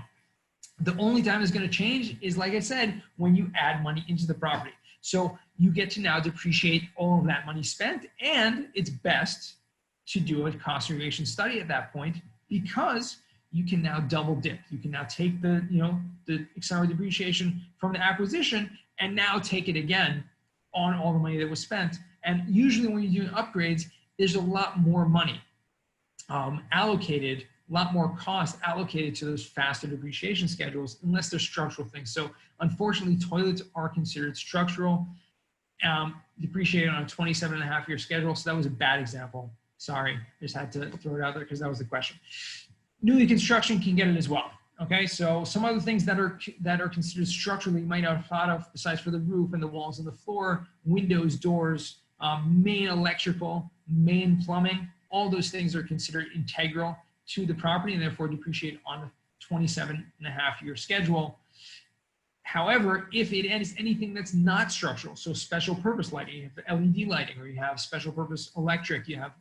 The only time it's going to change is, like I said, when you add money into the property. So you get to now depreciate all of that money spent, and it's best to do a cost segregation study at that point, because you can now double dip. You can now take the accelerated depreciation from the acquisition and now take it again on all the money that was spent. And usually when you're doing upgrades, there's a lot more money allocated, a lot more cost allocated to those faster depreciation schedules, unless they're structural things. So unfortunately, toilets are considered structural, depreciated on a 27.5-year schedule. So that was a bad example. Sorry, just had to throw it out there because that was the question. Newly construction can get it as well. Okay, so some other things that are considered structurally you might not have thought of, besides for the roof and the walls and the floor, windows, doors, main electrical, main plumbing, all those things are considered integral to the property and therefore depreciate on a 27.5-year schedule. However, if it is anything that's not structural, so special purpose lighting, you have LED lighting, or you have special purpose electric, you have,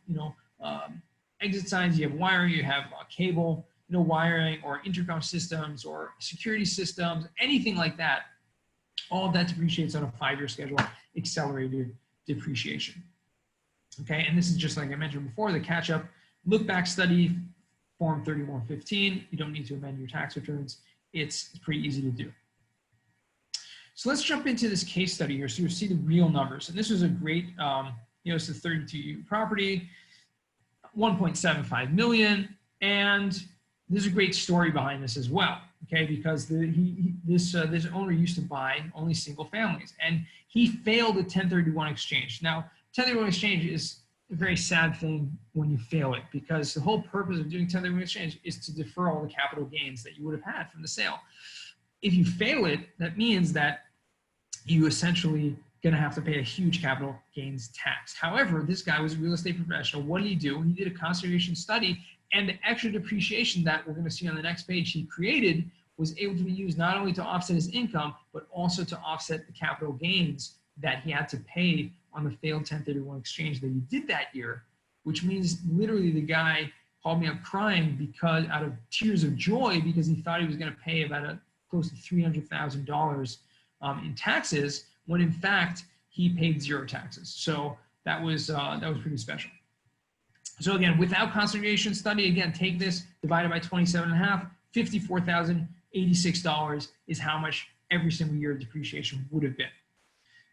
exit signs, you have wiring, you have cable, wiring, or intercom systems, or security systems, anything like that, all of that depreciates on a 5-year schedule, accelerated depreciation. Okay, and this is just like I mentioned before, the catch-up look-back study, Form 3115. You don't need to amend your tax returns. It's pretty easy to do. So let's jump into this case study here so you see the real numbers. And this was a great, it's a 32 property, 1.75 million, and there's a great story behind this as well. Okay, because this owner used to buy only single families, and he failed a 1031 exchange. Now, 1031 exchange is a very sad thing when you fail it, because the whole purpose of doing 1031 exchange is to defer all the capital gains that you would have had from the sale. If you fail it, that means that you essentially going to have to pay a huge capital gains tax. However, this guy was a real estate professional. What did he do? He did a cost segregation study, and the extra depreciation that we're going to see on the next page he created was able to be used not only to offset his income, but also to offset the capital gains that he had to pay on the failed 1031 exchange that he did that year, which means literally the guy called me up crying because out of tears of joy, because he thought he was going to pay about close to $300,000 in taxes, when in fact he paid 0 taxes. So that was pretty special. So again, without cost segregation study, again, take this divided by 27.5, $54,086 is how much every single year of depreciation would have been.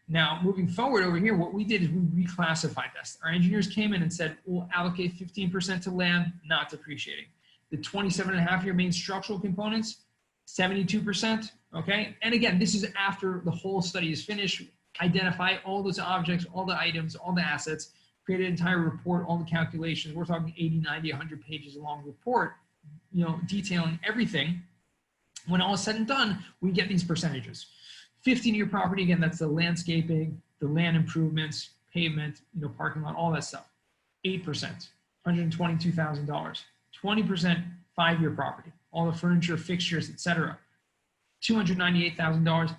Now, moving forward over here, what we did is we reclassified this. Our engineers came in and said, we'll allocate 15% to land, not depreciating. The 27.5-year main structural components, 72%, okay? And again, this is after the whole study is finished. Identify all those objects, all the items, all the assets, create an entire report, all the calculations. We're talking 80, 90, 100 pages long report, detailing everything. When all is said and done, we get these percentages. 15-year property, again, that's the landscaping, the land improvements, pavement, parking lot, all that stuff. 8%, $122,000. 20% 5-year property, all the furniture, fixtures, etc. $298,000,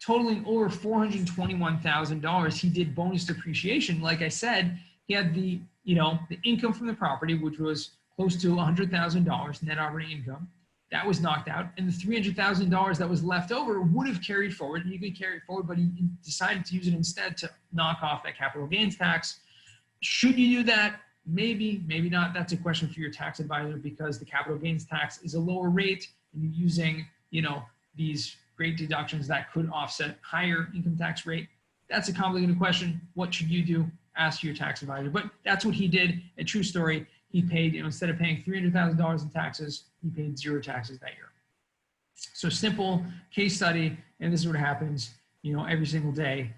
totaling over $421,000. He did bonus depreciation. Like I said, he had the income from the property, which was close to $100,000 net operating income. That was knocked out, and the $300,000 that was left over would have carried forward, and he could carry it forward, but he decided to use it instead to knock off that capital gains tax. Should you do that? Maybe, maybe not. That's a question for your tax advisor, because the capital gains tax is a lower rate, and you're using, these great deductions that could offset higher income tax rate. That's a complicated question. What should you do? Ask your tax advisor. But that's what he did. A true story. He paid, instead of paying $300,000 in taxes, he paid 0 taxes that year. So simple case study, and this is what happens, every single day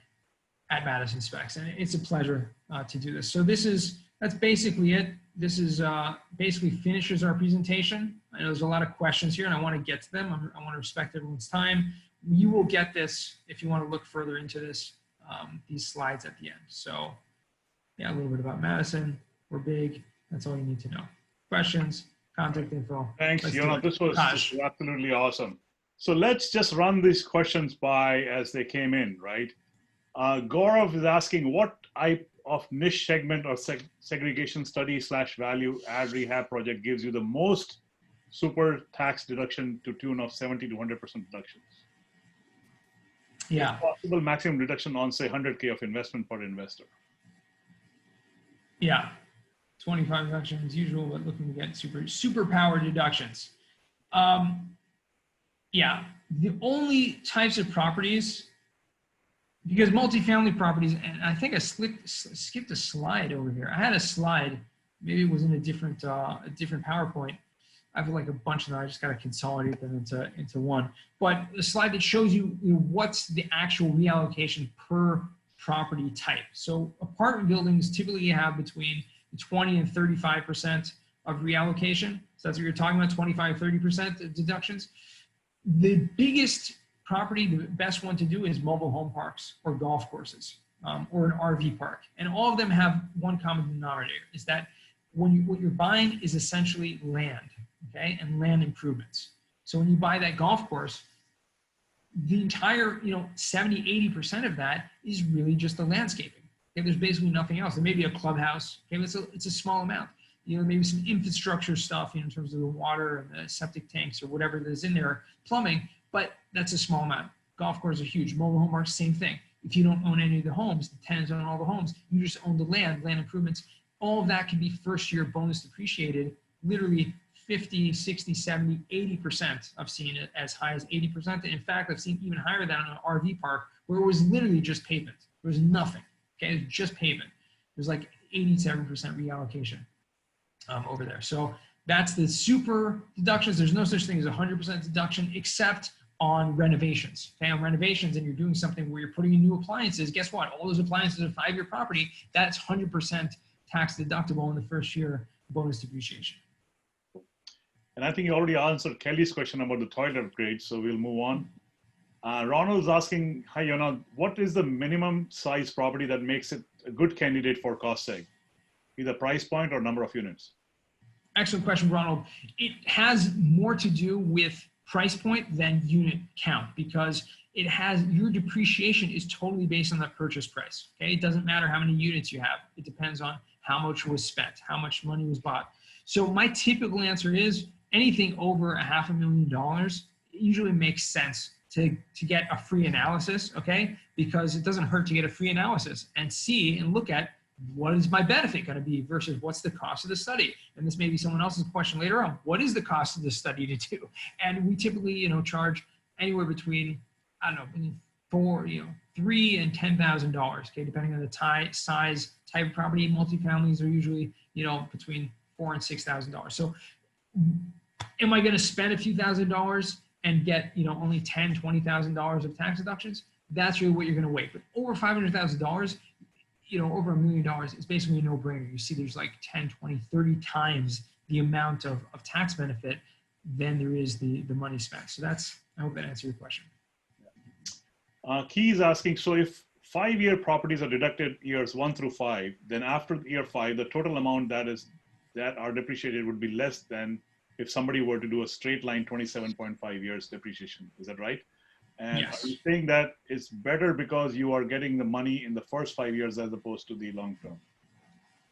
at Madison SPECS, and it's a pleasure to do this. So that's basically it. This is basically finishes our presentation. I know there's a lot of questions here, and I want to get to them. I want to respect everyone's time. You will get this if you want to look further into this, these slides at the end. So yeah, a little bit about Madison. We're big. That's all you need to know. Questions, contact info. Thanks, Yonah. This was absolutely awesome. So let's just run these questions by as they came in, right? Gaurav is asking, what type of niche segment or segregation study / value add rehab project gives you the most super tax deduction to tune of 70 to 100% deductions? Yeah. Possible maximum deduction on, say, 100K of investment per investor. Yeah. 25 deductions usual, but looking to get super power deductions. Yeah, the only types of properties, because multifamily properties, and I think I skipped a slide over here. I had a slide, maybe it was in a different PowerPoint. I have like a bunch of them. I just got to consolidate them into one. But the slide that shows you, what's the actual reallocation per property type. So apartment buildings typically have between 20 and 35% of reallocation. So that's what you're talking about, 25, 30% deductions. The biggest property, the best one to do is mobile home parks or golf courses or an RV park. And all of them have one common denominator, is that what you're buying is essentially land, okay, and land improvements. So when you buy that golf course, the entire, 70, 80% of that is really just the landscaping. Okay, there's basically nothing else. There may be a clubhouse. Okay, it's a small amount. Maybe some infrastructure stuff, in terms of the water and the septic tanks or whatever that is in there, plumbing, but that's a small amount. Golf courses are huge. Mobile home parks, same thing. If you don't own any of the homes, the tenants own all the homes, you just own the land improvements. All of that can be first year bonus depreciated, literally 50, 60, 70, 80%. I've seen it as high as 80%. And in fact, I've seen even higher than an RV park where it was literally just pavement. There was nothing. Okay, it was just pavement. There's like 87% reallocation over there. So that's the super deductions. There's no such thing as 100% deduction except on renovations. Okay, on renovations, and you're doing something where you're putting in new appliances, guess what? All those appliances are 5-year property. That's 100% tax deductible in the first year bonus depreciation. And I think you already answered Kelly's question about the toilet upgrade, so we'll move on. Ronald's asking, hi Yonah, what is the minimum size property that makes it a good candidate for cost seg? Either price point or number of units? Excellent question, Ronald. It has more to do with price point than unit count, because it has, your depreciation is totally based on the purchase price. Okay, it doesn't matter how many units you have. It depends on how much was spent, how much money was bought. So my typical answer is anything over $500,000 usually makes sense to get a free analysis, okay? Because it doesn't hurt to get a free analysis and see and look at what is my benefit going to be versus what's the cost of the study. And this may be someone else's question later on. What is the cost of the study to do? And we typically, charge anywhere between, I don't know, $3,000 and $10,000, okay, depending on the size, type of property. Multifamilies are usually, between $4,000 and $6,000. So am I going to spend a few $1,000s and get, only $10,000, $20,000 of tax deductions? That's really what you're going to wait. But over $500,000, over $1 million, it's basically a no-brainer. You see there's like 10, 20, 30 times the amount of tax benefit than there is the money spent. So I hope that answers your question. Key is asking, so if 5-year properties are deducted years 1 through 5, then after year 5, the total amount that are depreciated would be less than if somebody were to do a straight line 27.5 years depreciation. Is that right? And yes. Are you saying that it's better because you are getting the money in the first 5 years as opposed to the long term?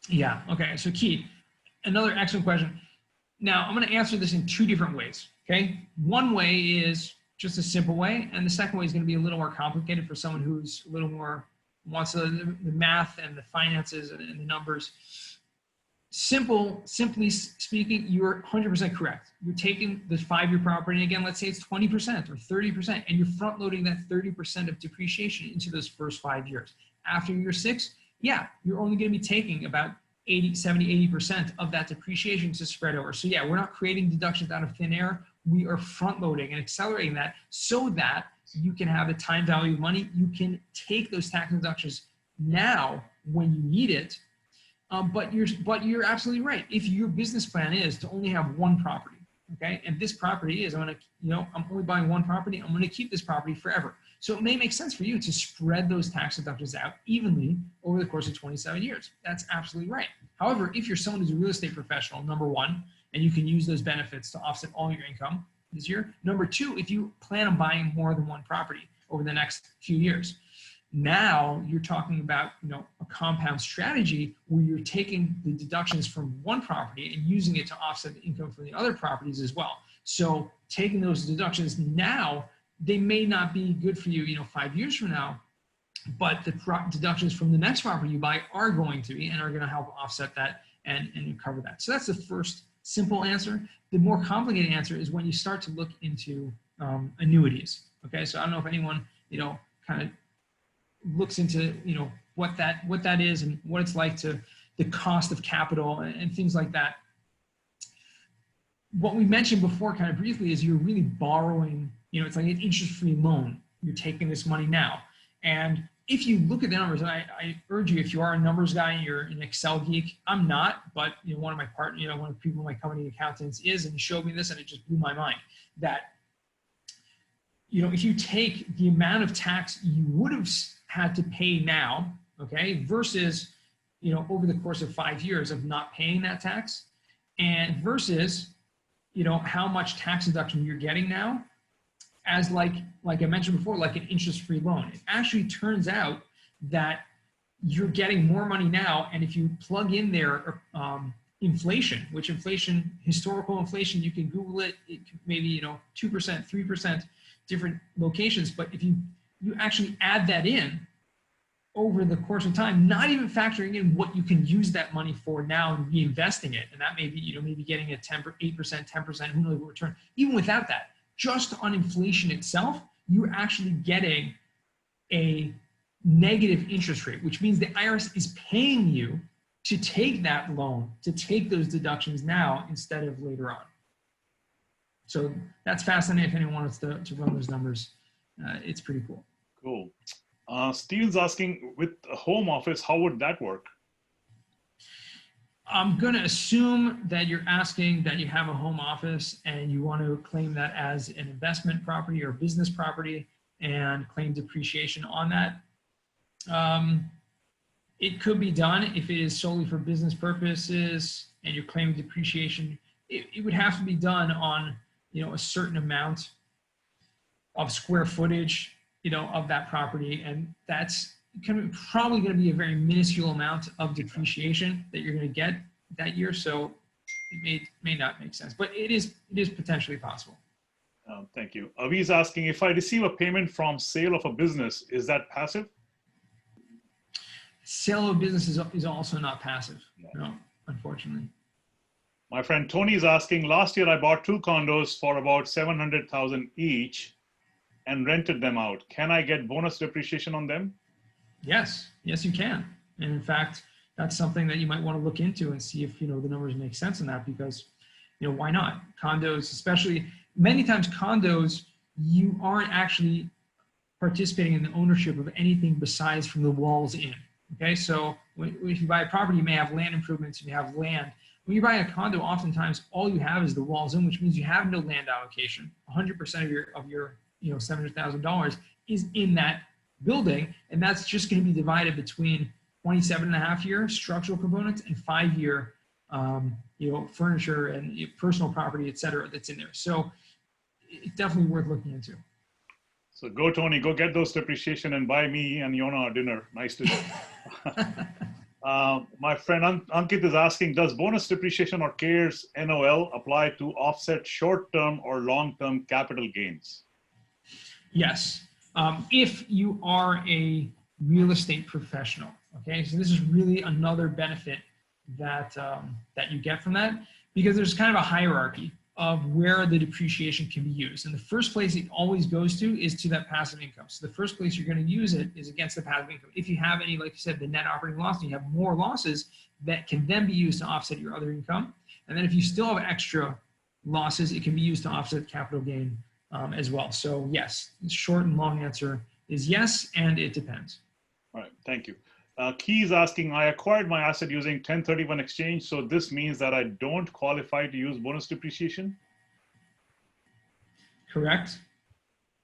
Yeah, okay, so Key, another excellent question. Now, I'm gonna answer this in 2 different ways, okay? One way is just a simple way, and the second way is gonna be a little more complicated for someone who's a little more, wants the math and the finances and the numbers. Simply speaking, you're 100% correct. You're taking the 5-year property, and again, let's say it's 20% or 30%, and you're front loading that 30% of depreciation into those first 5 years. After year 6, yeah, you're only gonna be taking about 70, 80% of that depreciation to spread over. So yeah, we're not creating deductions out of thin air. We are front loading and accelerating that so that you can have the time value of money. You can take those tax deductions now when you need it. But you're absolutely right. If your business plan is to only have one property, okay, and this property is, I'm only buying one property, I'm going to keep this property forever. So it may make sense for you to spread those tax deductions out evenly over the course of 27 years. That's absolutely right. However, if you're someone who's a real estate professional, number 1, and you can use those benefits to offset all your income this year. Number 2, if you plan on buying more than one property over the next few years. Now you're talking about, a compound strategy where you're taking the deductions from one property and using it to offset the income from the other properties as well. So taking those deductions now, they may not be good for you, 5 years from now, but the deductions from the next property you buy are going to be and are going to help offset that and cover that. So that's the first simple answer. The more complicated answer is when you start to look into annuities. Okay, so I don't know if anyone, kind of looks into what that is and what it's like to the cost of capital and things like that. What we mentioned before kind of briefly is you're really borrowing, it's like an interest-free loan. You're taking this money now. And if you look at the numbers, and I urge you, if you are a numbers guy and you're an Excel geek, I'm not, but one of my partners, one of the people in my company, accountants, is, and he showed me this and it just blew my mind, that if you take the amount of tax you would have had to pay now, okay, versus, over the course of 5 years of not paying that tax, and versus, how much tax deduction you're getting now, as like I mentioned before, like an interest-free loan. It actually turns out that you're getting more money now, and if you plug in there inflation, which inflation, historical inflation, you can Google it, maybe 2%, 3%, different locations, but if you actually add that in over the course of time, not even factoring in what you can use that money for now and reinvesting it, and that may be maybe getting a 8%, 10%, who knows what return. Even without that, just on inflation itself, you're actually getting a negative interest rate, which means the IRS is paying you to take that loan, to take those deductions now instead of later on. So that's fascinating. If anyone wants to run those numbers, it's pretty cool. Cool. Steve's asking, with a home office, how would that work? I'm going to assume that you're asking that you have a home office and you want to claim that as an investment property or business property and claim depreciation on that. It could be done if it is solely for business purposes and you're claiming depreciation. It would have to be done on a certain amount of square footage of that property, and that's probably going to be a very minuscule amount of depreciation that you're going to get that year. So it may not make sense, but it is potentially possible. Thank you. Avi's asking, if I receive a payment from sale of a business, is that passive? Sale of business is also not passive. No, unfortunately. My friend Tony is asking, last year I bought 2 condos for about $700,000 each and rented them out. Can I get bonus depreciation on them? Yes, you can. And in fact, that's something that you might want to look into and see if the numbers make sense in that, because why not? Condos, especially many times condos, you aren't actually participating in the ownership of anything besides from the walls in. Okay, so if you buy a property, you may have land improvements, you may have land. When you buy a condo, oftentimes all you have is the walls in, which means you have no land allocation. 100% of your $700,000 is in that building, and that's just going to be divided between 27.5-year structural components and 5-year furniture and personal property, et cetera, that's in there. So it's definitely worth looking into. So go, Tony, go get those depreciation and buy me and Yonah a dinner. Nice to my friend Ankit is asking, does bonus depreciation or CARES NOL apply to offset short-term or long-term capital gains? Yes, if you are a real estate professional. Okay, so this is really another benefit that that you get from that, because there's kind of a hierarchy of where the depreciation can be used. And the first place it always goes to is to that passive income. So the first place you're going to use it is against the passive income. If you have any, like you said, the net operating loss, and you have more losses, that can then be used to offset your other income. And then if you still have extra losses, it can be used to offset capital gain as well. So yes, the short and long answer is yes, and it depends. All right, thank you. Key is asking, I acquired my asset using 1031 exchange, so this means that I don't qualify to use bonus depreciation? Correct.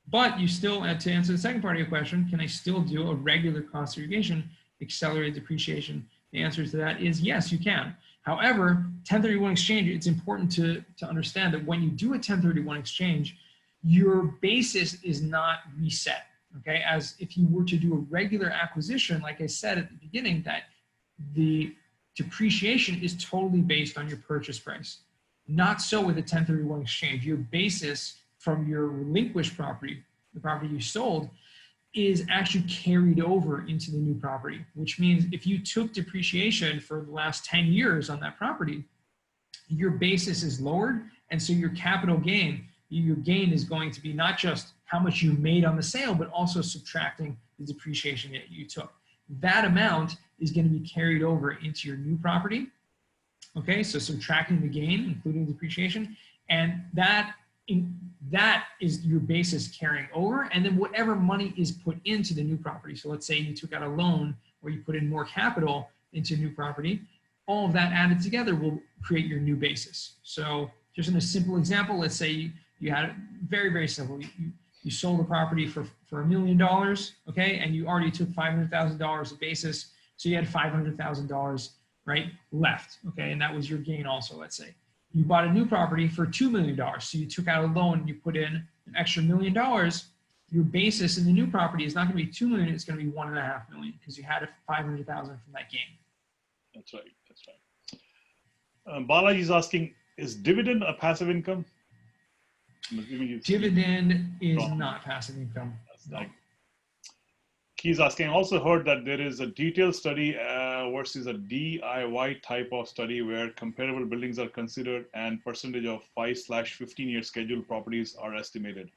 But you still, to answer the second part of your question, can I still do a regular cost segregation, accelerated depreciation? The answer to that is yes, you can. However, 1031 exchange, it's important to understand that when you do a 1031 exchange, your basis is not reset. Okay, as if you were to do a regular acquisition, like I said at the beginning, that the depreciation is totally based on your purchase price. Not so with a 1031 exchange. Your basis from your relinquished property, the property you sold, is actually carried over into the new property, which means if you took depreciation for the last 10 years on that property, your basis is lowered, and so your capital gain, your gain is going to be not just how much you made on the sale, but also subtracting the depreciation that you took. That amount is going to be carried over into your new property. Okay, so subtracting the gain, including depreciation, and that is your basis carrying over, and then whatever money is put into the new property. So let's say you took out a loan or you put in more capital into a new property, all of that added together will create your new basis. So just in a simple example, let's say you had it very, very simple. You sold a property for $1 million, okay, and you already took $500,000 of basis, so you had $500,000, right, left, okay, and that was your gain also, let's say. you bought a new property for $2 million. So you took out a loan and you put in an extra $1 million. Your basis in the new property is not going to be $2 million, it's going to be $1.5 million because you had $500,000 from that gain. That's right. That's right. Balaji is asking, is dividend a passive income? Dividend is not passive income. No. He's asking, I also heard that there is a detailed study versus a DIY type of study where comparable buildings are considered and percentage of 5/15-year scheduled properties are estimated.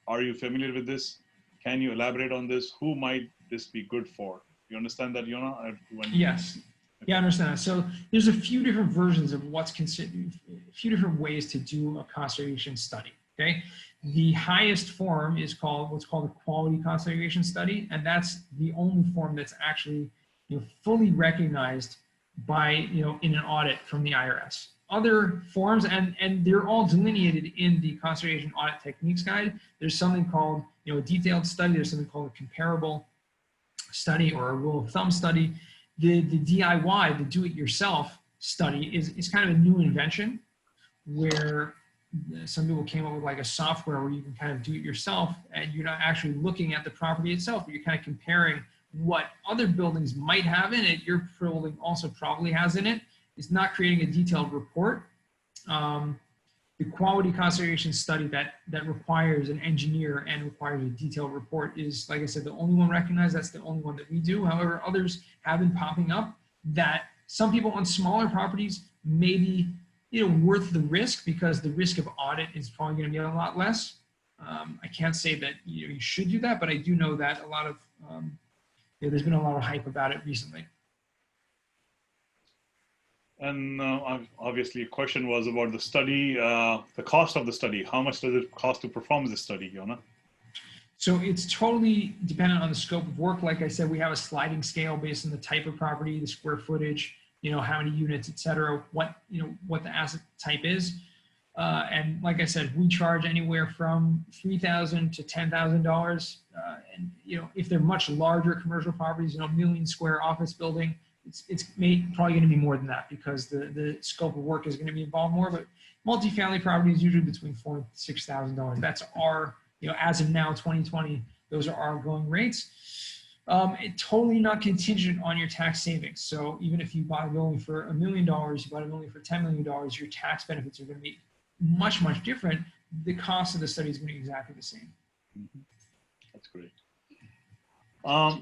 Are you familiar with this? Can you elaborate on this? Who might this be good for? You understand that, Yonah? Yes. Yeah, I understand. So there's a few different versions of what's considered, a few different ways to do a cost segregation study. Okay. The highest form is called what's called a quality cost segregation study, and that's the only form that's actually fully recognized by in an audit from the IRS. Other forms, and they're all delineated in the Cost Segregation Audit Techniques Guide. There's something called a detailed study. There's something called a comparable study or a rule of thumb study. The DIY, the do-it-yourself study is kind of a new invention where some people came up with like a software where you can kind of do it yourself and you're not actually looking at the property itself, but you're kind of comparing what other buildings might have in it, your building also probably has in it. It's not creating a detailed report. The quality cost segregation study that requires an engineer and requires a detailed report is, like I said, the only one recognized. That's the only one that we do. However, others have been popping up that some people on smaller properties may be worth the risk because the risk of audit is probably going to be a lot less. I can't say that you should do that, but I do know that a lot of there's been a lot of hype about it recently. And obviously, a question was about the study, the cost of the study. How much does it cost to perform this study, Yonah? So it's totally dependent on the scope of work. Like I said, we have a sliding scale based on the type of property, the square footage, how many units, et cetera, what the asset type is. And like I said, we charge anywhere from $3,000 to $10,000. And if they're much larger commercial properties, million square office building, it's probably going to be more than that because the scope of work is going to be involved more. But multifamily property is usually between $4,000 and $6,000. That's our, as of now, 2020, those are our going rates. It's totally not contingent on your tax savings. So even if you buy a building for $1 million, you buy a building for $10 million, your tax benefits are going to be much, much different. The cost of the study is going to be exactly the same. Mm-hmm. That's great.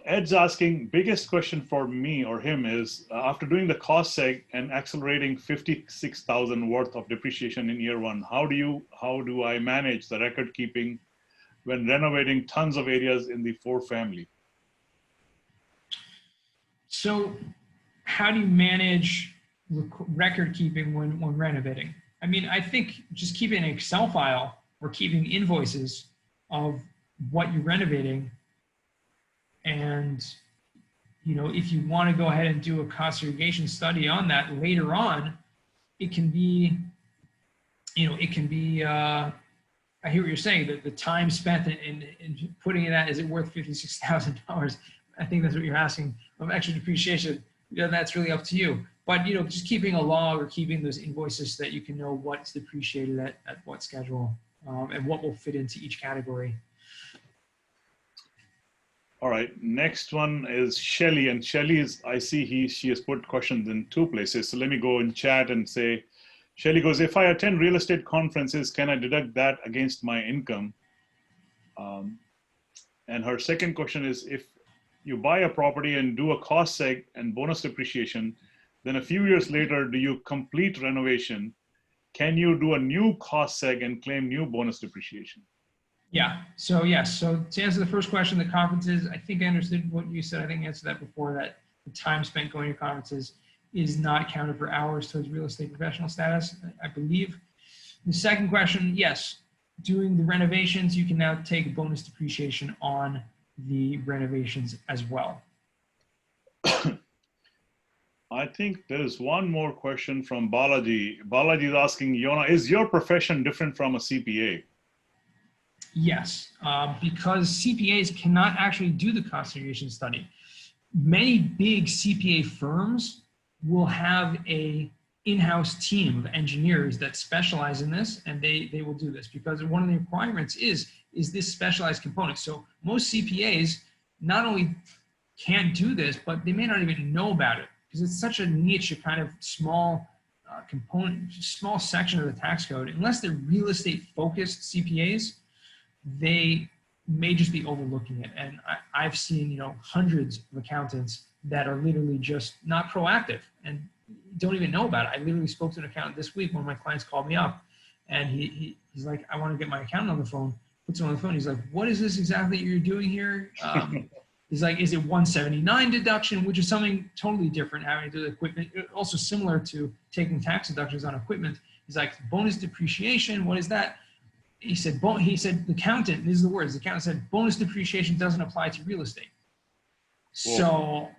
Ed's asking, biggest question for me or him is, after doing the cost seg and accelerating $56,000 worth of depreciation in year one, how do I manage the record keeping when renovating tons of areas in the 4-family? So how do you manage record keeping when renovating? I mean, I think just keeping an Excel file or keeping invoices of what you're renovating. And, if you want to go ahead and do a cost segregation study on that later on, it can be, I hear what you're saying, that the time spent in putting it at, is it worth $56,000? I think that's what you're asking of extra depreciation. That's really up to you. But, just keeping a log or keeping those invoices so that you can know what's depreciated at what schedule and what will fit into each category. All right, next one is Shelly, and Shelly is, I see she has put questions in 2 places. So let me go in chat and say, Shelly goes, if I attend real estate conferences, can I deduct that against my income? And her second question is, if you buy a property and do a cost seg and bonus depreciation, then a few years later, do you complete renovation? Can you do a new cost seg and claim new bonus depreciation? Yeah, so yes, so to answer the first question, the conferences, I think I understood what you said. I think I answered that before, that the time spent going to conferences is not counted for hours towards real estate professional status, I believe. The second question, yes, doing the renovations, you can now take bonus depreciation on the renovations as well. I think there is one more question from Balaji. Balaji is asking, Yonah, is your profession different from a CPA? Yes, because CPAs cannot actually do the cost segregation study. Many big CPA firms will have a in-house team of engineers that specialize in this, and they will do this because one of the requirements is this specialized component. So most CPAs not only can't do this, but they may not even know about it because it's such a niche, a kind of small component, small section of the tax code. Unless they're real estate focused CPAs, they may just be overlooking it. And I've seen, you know, hundreds of accountants that are literally just not proactive and don't even know about it. I literally spoke to an accountant this week. One of my clients called me up and he's like, I want to get my accountant on the phone. Puts him on the phone. He's like, what is this exactly you're doing here? He's like, is it 179 deduction, which is something totally different, having to do with equipment, also similar to taking tax deductions on equipment. He's like, bonus depreciation, what is that? He said, the accountant, these are the words, the accountant said, bonus depreciation doesn't apply to real estate. So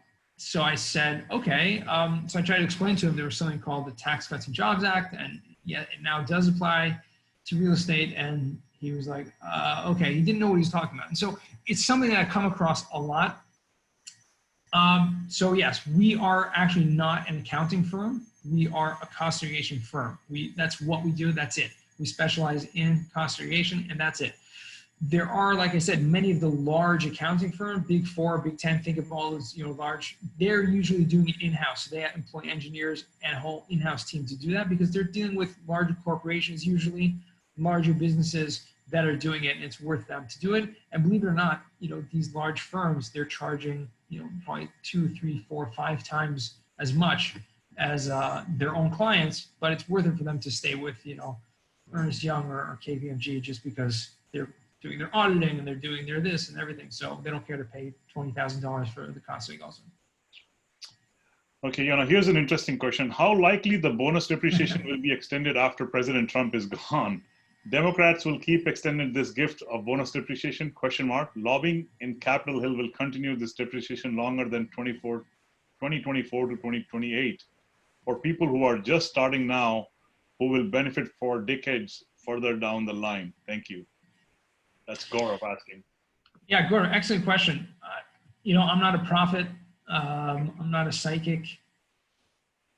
I said, okay. So I tried to explain to him there was something called the Tax Cuts and Jobs Act, and yeah, it now does apply to real estate. And he was like, okay, he didn't know what he was talking about. And so it's something that I come across a lot. So yes, we are actually not an accounting firm. We are a cost segregation firm. That's what we do, that's it. We specialize in cost segregation, and that's it. There are, like I said, many of the large accounting firms, Big 4, Big 10, think of all those, you know, large, they're usually doing it in-house. So they employ engineers and a whole in-house team to do that because they're dealing with larger corporations, usually larger businesses that are doing it, and it's worth them to do it. And believe it or not, you know, these large firms, they're charging, you know, probably 2, 3, 4, 5 times as much as their own clients, but it's worth it for them to stay with, you know, Ernst Young or KPMG just because they're doing their auditing and they're doing their this and everything. So they don't care to pay $20,000 for the cost seg also. Okay, Yonah, here's an interesting question. How likely the bonus depreciation will be extended after President Trump is gone? Democrats will keep extending this gift of bonus depreciation, ? Lobbying in Capitol Hill will continue this depreciation longer than 2024 to 2028 for people who are just starting now, who will benefit for decades further down the line. Thank you. That's Gaurav asking. Yeah, Gaurav, excellent question. You know, I'm not a prophet. I'm not a psychic.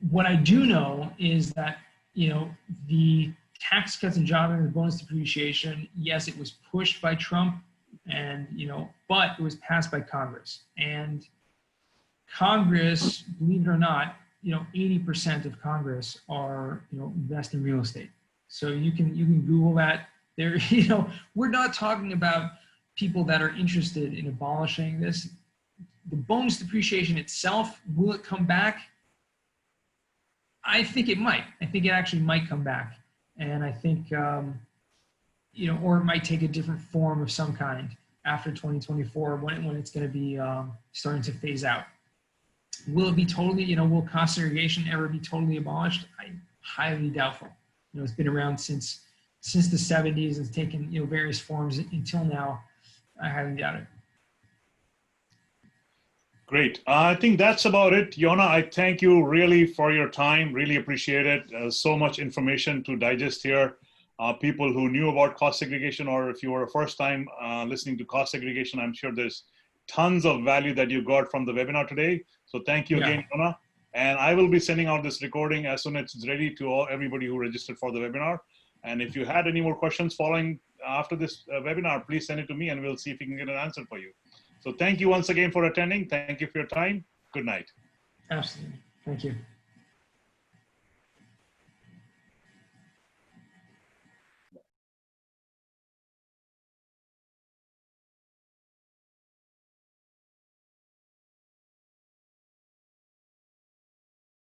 What I do know is that, you know, the Tax Cuts and Jobs Act, the bonus depreciation, yes, it was pushed by Trump, and, you know, but it was passed by Congress. And Congress, believe it or not, you know, 80% of Congress are, you know, invest in real estate. So you can Google that. There, you know, we're not talking about people that are interested in abolishing this. The bonus depreciation itself, will it come back? I think it might. I think it actually might come back. And I think, you know, or it might take a different form of some kind after 2024 when it's going to be starting to phase out. Will it be totally, you know, will cost segregation ever be totally abolished? I'm highly doubtful. You know, it's been around since the 70s. It's taken, you know, various forms until now. I highly doubt it. Great. I think that's about it. Yonah, I thank you really for your time. Really appreciate it. So much information to digest here. People who knew about cost segregation, or if you were a first time listening to cost segregation, I'm sure there's tons of value that you got from the webinar today. So thank you again, Yonah. And I will be sending out this recording as soon as it's ready to everybody who registered for the webinar. And if you had any more questions following after this webinar, please send it to me and we'll see if we can get an answer for you. So thank you once again for attending. Thank you for your time. Good night. Absolutely. Thank you.